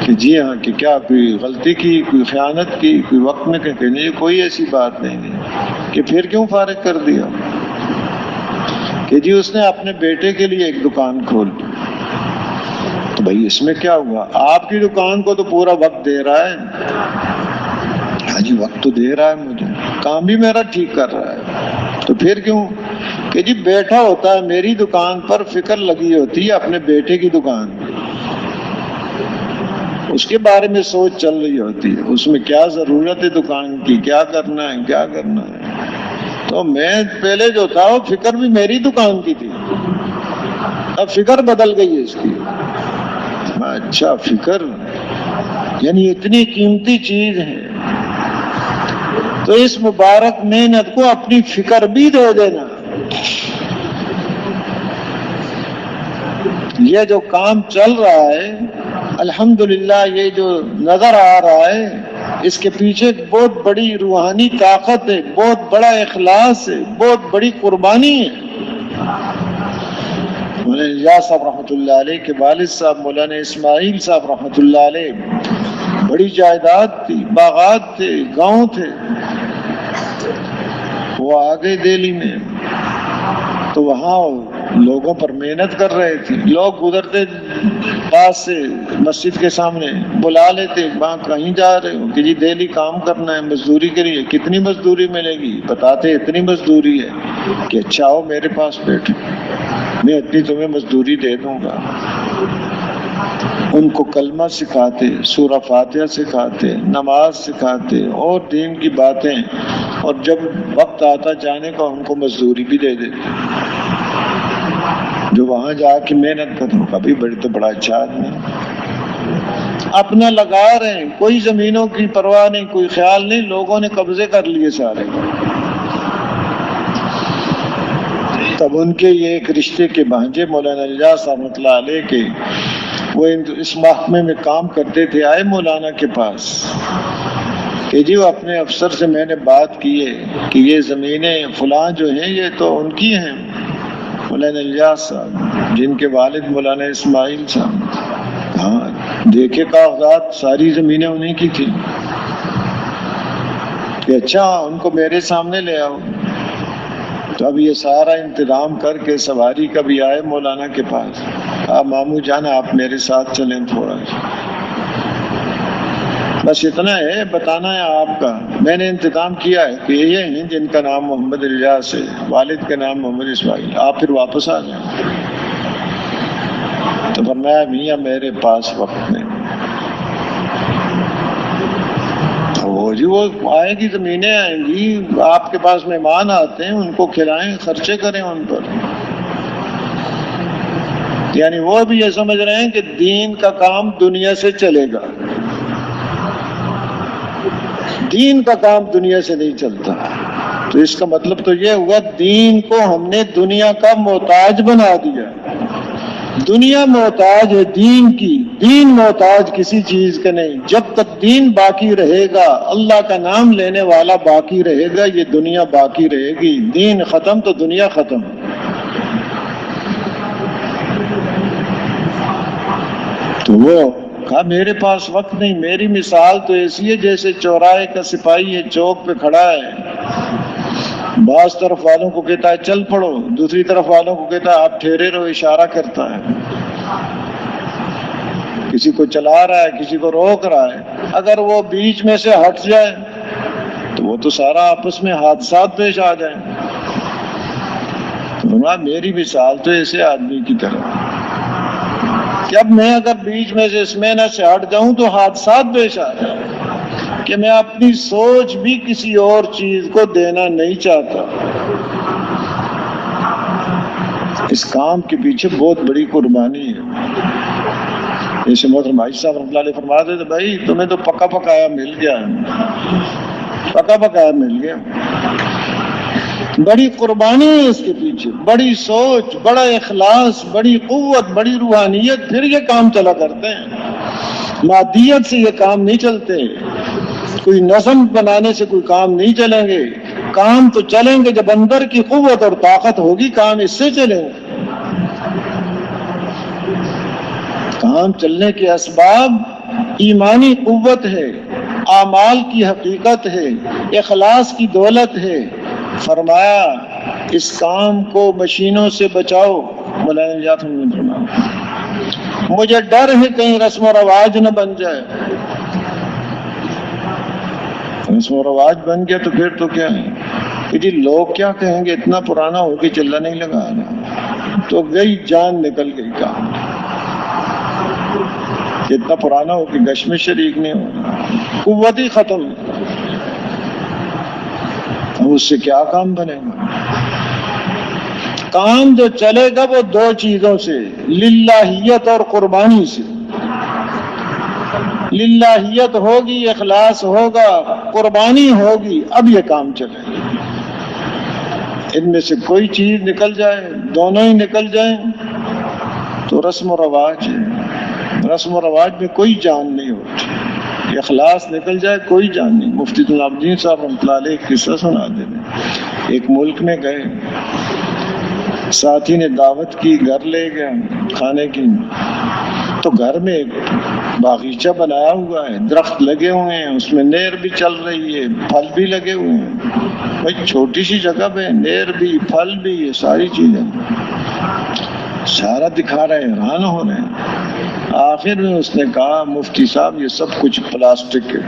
کہ جی ہاں، کہ کیا کوئی غلطی کی، کوئی خیانت کی، کوئی وقت میں کہ نہیں، کوئی ایسی بات نہیں کہ پھر کیوں فارغ کر دیا؟ کہ جی اس نے اپنے بیٹے کے لیے ایک دکان کھول دی، بھائی اس میں کیا ہوا؟ آپ کی دکان کو تو پورا وقت دے رہا ہے. ہاں جی وقت تو دے رہا ہے مجھے، کام بھی میرا ٹھیک کر رہا ہے، تو پھر کیوں؟ کہ جی بیٹھا ہوتا ہے میری دکان پر، فکر لگی ہوتی ہے اپنے بیٹے کی دکان پر، اس کے بارے میں سوچ چل رہی ہوتی ہے، اس میں کیا ضرورت ہے دکان کی، کیا کرنا ہے کیا کرنا ہے. تو میں پہلے جو تھا وہ فکر بھی میری دکان کی تھی، اب فکر بدل گئی ہے اس کی. اچھا فکر یعنی اتنی قیمتی چیز ہے، تو اس مبارک محنت کو اپنی فکر بھی دے دینا. یہ جو کام چل رہا ہے الحمدللہ، یہ جو نظر آ رہا ہے، اس کے پیچھے بہت بڑی روحانی طاقت ہے، بہت بڑا اخلاص ہے، بہت بڑی قربانی ہے. مولانا الیاس صاحب رحمۃ اللہ علیہ کے والد صاحب مولانا اسماعیل صاحب رحمۃ اللہ علیہ، بڑی جائیداد تھی، باغات تھے، گاؤں تھے. وہ آگے دہلی میں، تو وہاں لوگوں پر محنت کر رہے تھے. لوگ گزرتے پاس سے مسجد کے سامنے بلا لیتے، وہاں کہیں جا رہے ہو کہ جی دہلی کام کرنا ہے، مزدوری کریے. کتنی مزدوری ملے گی؟ بتاتے اتنی مزدوری ہے. کہ اچھا ہو میرے پاس بیٹھو، میں اتنی تمہیں مزدوری دے دوں گا. ان کو کلمہ سکھاتے، سورہ فاتحہ سکھاتے، نماز سکھاتے اور دین کی باتیں، اور جب وقت آتا جانے کا ان کو مزدوری بھی دے دیتے. جو وہاں جا کے محنت کرتے کبھی بڑی تو بڑا اچھا آدمی، اپنا لگا رہے ہیں، کوئی زمینوں کی پرواہ نہیں، کوئی خیال نہیں. لوگوں نے قبضے کر لیے سارے. تب ان کے یہ ایک رشتے کے بھانجے مولانا الیاس رحمۃ اللہ علیہ کے، وہ اس محکمے میں کام کرتے تھے، آئے مولانا کے پاس کہ جی وہ اپنے افسر سے میں نے بات کی ہے کہ یہ زمینیں فلاں جو ہیں یہ تو ان کی ہیں. مولانا الیاس صاحب جن کے والد مولانا اسماعیل صاحب، ہاں دیکھے کاغذات، ساری زمینیں انہیں کی تھی. کہ اچھا ان کو میرے سامنے لے آؤ. تو اب یہ سارا انتظام کر کے سواری کا بھی آئے مولانا کے پاس. آپ ماموں جان آپ میرے ساتھ چلیں تھوڑا سا، بس اتنا ہے بتانا ہے آپ کا. میں نے انتظام کیا ہے کہ یہ ہیں جن کا نام محمد الیاس ہے، والد کا نام محمد اسماعیل، آپ پھر واپس آ جائیں. تو فرمایا میاں میرے پاس وقت نہیں. وہ جی وہ آئے گی، زمینیں آئیں گی، آپ کے پاس مہمان آتے ہیں، ان کو کھلائیں، خرچے کریں ان پر. یعنی وہ بھی یہ سمجھ رہے ہیں کہ دین کا کام دنیا سے چلے گا، دین کا کام دنیا سے نہیں چلتا. تو اس کا مطلب تو یہ ہوا دین کو ہم نے دنیا کا محتاج بنا دیا. دنیا محتاج ہے دین کی، دین محتاج کسی چیز کا نہیں. جب تک دین باقی رہے گا، اللہ کا نام لینے والا باقی رہے گا، یہ دنیا باقی رہے گی. دین ختم تو دنیا ختم. تو وہ کہا میرے پاس وقت نہیں. میری مثال تو ایسی ہے جیسے چوراہے کا سپاہی ہے، چوک پہ کھڑا ہے، بعض طرف والوں کو کہتا ہے چل پڑو، دوسری طرف والوں کو کہتا ہے آپ ٹھہرے رہو، اشارہ کرتا ہے. کسی کو چلا رہا ہے، کسی کو روک رہا ہے. اگر وہ بیچ میں سے ہٹ جائے تو وہ تو سارا آپس میں حادثات پیش آ جائیں. میری مثال تو ایسے آدمی کی طرح کہ اب میں اگر بیچ میں سے اس محنت سے ہٹ جاؤں تو حادثات پیش آ جائیں کہ میں اپنی سوچ بھی کسی اور چیز کو دینا نہیں چاہتا. اس کام کے پیچھے بہت بڑی قربانی ہے. جیسے محترم بھائی صاحب رحمۃ اللہ علیہ فرماتے تھے بھائی تمہیں تو پکا پکایا مل گیا، پکا پکایا مل گیا. بڑی قربانی ہے اس کے پیچھے، بڑی سوچ، بڑا اخلاص، بڑی قوت، بڑی روحانیت. پھر یہ کام چلا کرتے ہیں. مادیت سے یہ کام نہیں چلتے، کوئی نظم بنانے سے کوئی کام نہیں چلیں گے. کام تو چلیں گے جب اندر کی قوت اور طاقت ہوگی، کام اس سے چلیں گے. کام چلنے کے اسباب ایمانی قوت ہے، اعمال کی حقیقت ہے، اخلاص کی دولت ہے. فرمایا اس کام کو مشینوں سے بچاؤ. مولانا مجھے ڈر ہے کہیں رسم و رواج نہ بن جائے. رسم و رواج بن گیا تو پھر تو کیا ہے کہ جی لوگ کیا کہیں گے، اتنا پرانا ہو کے چلا نہیں لگا رہا، تو گئی جان نکل گئی کام. اتنا پرانا ہو کے گش میں شریک نہیں ہو، قوت ہی ختم. اس سے کیا کام بنے گا؟ کام جو چلے گا وہ دو چیزوں سے، للہیت اور قربانی سے. للہیت ہوگی، اخلاص ہوگا، قربانی ہوگی، اب یہ کام چلے گا. ان میں سے کوئی چیز نکل جائے، دونوں ہی نکل جائیں تو رسم و رواج ہے. رسم و رواج میں کوئی جان نہیں ہوتی. اخلاص نکل جائے کوئی جان نہیں. مفتی العابدین صاحب رحمۃ اللہ علیہ ایک قصہ سنا دے رہے. ایک ملک میں گئے، ساتھی نے دعوت کی، گھر لے گیا کھانے کی، تو گھر میں ایک باغیچہ بنایا ہوا ہے، درخت لگے ہوئے ہیں، اس میں نہر بھی چل رہی ہے، پھل بھی لگے ہوئے ہیں. بھائی چھوٹی سی جگہ پہ نہر بھی، پھل بھی، یہ ساری چیزیں سارا دکھا رہے ہیں، حیران ہو رہے ہیں. آخر میں اس نے کہا مفتی صاحب یہ سب کچھ پلاسٹک ہے.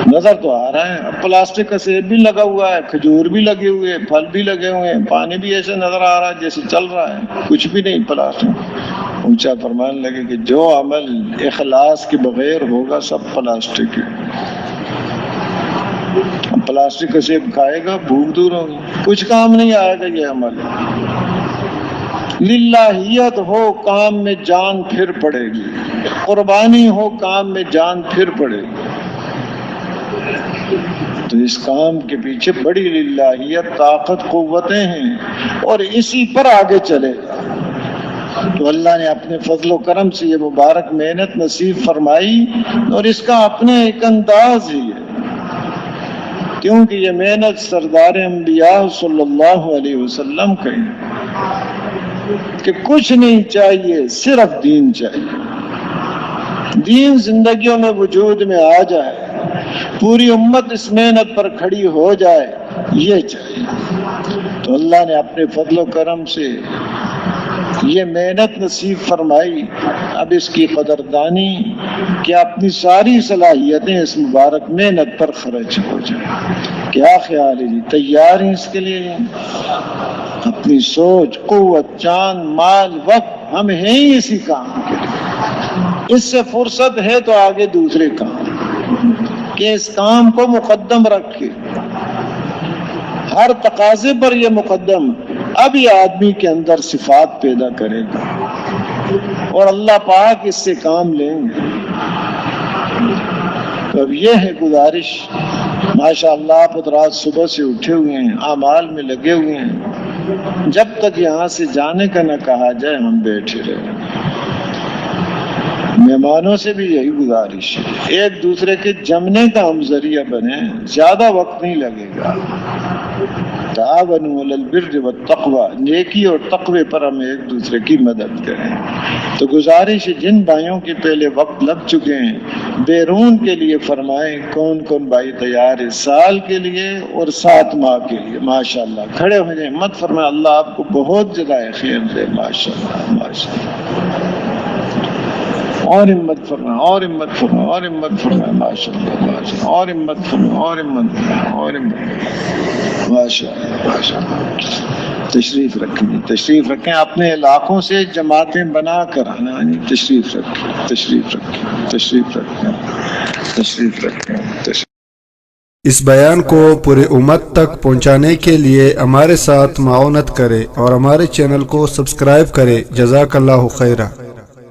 نظر تو آ رہا ہے، اب پلاسٹک کا سیب بھی لگا ہوا ہے، کھجور بھی لگے ہوئے، پھل بھی لگے ہوئے ہیں، پانی بھی ایسے نظر آ رہا ہے جیسے چل رہا ہے، کچھ بھی نہیں پلاسٹک. اونچا فرمانے لگے کہ جو عمل اخلاص کے بغیر ہوگا سب پلاسٹک ہے. پلاسٹک کا سیب کھائے گا بھوک دور ہوگی، کچھ کام نہیں آئے گا یہ عمل. للہیت ہو کام میں جان پھر پڑے گی، قربانی ہو کام میں جان پھر پڑے گی. تو اس کام کے پیچھے بڑی للہیت، طاقت، قوتیں ہیں، اور اسی پر آگے چلے گا. تو اللہ نے اپنے فضل و کرم سے یہ مبارک محنت نصیب فرمائی، اور اس کا اپنا ایک انداز ہی ہے، کیونکہ یہ محنت سردار انبیاء صلی اللہ علیہ وسلم کی کہ کچھ نہیں چاہیے، صرف دین چاہیے. دین زندگیوں میں وجود میں آ جائے، پوری امت اس محنت پر کھڑی ہو جائے، یہ چاہیے. تو اللہ نے اپنے فضل و کرم سے یہ محنت نصیب فرمائی. اب اس کی قدردانی کہ اپنی ساری صلاحیتیں اس مبارک محنت پر خرچ ہو جائیں. کیا خیال ہے جی؟ تیار ہیں اس کے لیے؟ اپنی سوچ، قوت، جان، مال، وقت، ہم ہیں ہی اسی کام کے لیے. اس سے فرصت ہے تو آگے دوسرے کام، کہ اس کام کو مقدم رکھے، ہر تقاضے پر یہ مقدم. اب یہ آدمی کے اندر صفات پیدا کرے گا، اور اللہ پاک اس سے کام لیں گے. تو اب یہ ہے گزارش، ماشاءاللہ آپ حضرات صبح سے اٹھے ہوئے ہیں، اعمال میں لگے ہوئے ہیں. جب تک یہاں سے جانے کا نہ کہا جائے ہم بیٹھے رہیں. مہمانوں سے بھی یہی گزارش ہے، ایک دوسرے کے جمنے کا ہم ذریعہ بنے، زیادہ وقت نہیں لگے گا. تعاونوا علی البر والتقوی، نیکی اور تقوی پر ہم ایک دوسرے کی مدد کریں. تو گزارش ہے جن بھائیوں کے پہلے وقت لگ چکے ہیں بیرون کے لیے فرمائیں کون کون بھائی تیار ہے سال کے لیے اور 7 ماہ کے لیے. ماشاءاللہ کھڑے ہو جائیں، مت فرمائیں. اللہ آپ کو بہت جزائے خیر دے. ماشاءاللہ ماشاءاللہ، اور ہمت فرمائیں، اور ہمت فرمائیں، اور ہمت فرمائیں. ماشاءاللہ ماشاءاللہ، اور ہمت فرمائیں، اور ہمت فرمائیں، اور ہمت. ماشاءاللہ ماشاءاللہ. تشریف رکھیں، تشریف رکھیں. اپنے علاقوں سے جماعتیں بنا کر آنا. تشریف رکھیں، تشریف رکھیں، تشریف رکھیں، تشریف رکھیں. اس بیان کو پورے امت تک پہنچانے کے لیے ہمارے ساتھ معاونت کرے اور ہمارے چینل کو سبسکرائب کرے. جزاک اللہ خیرہ.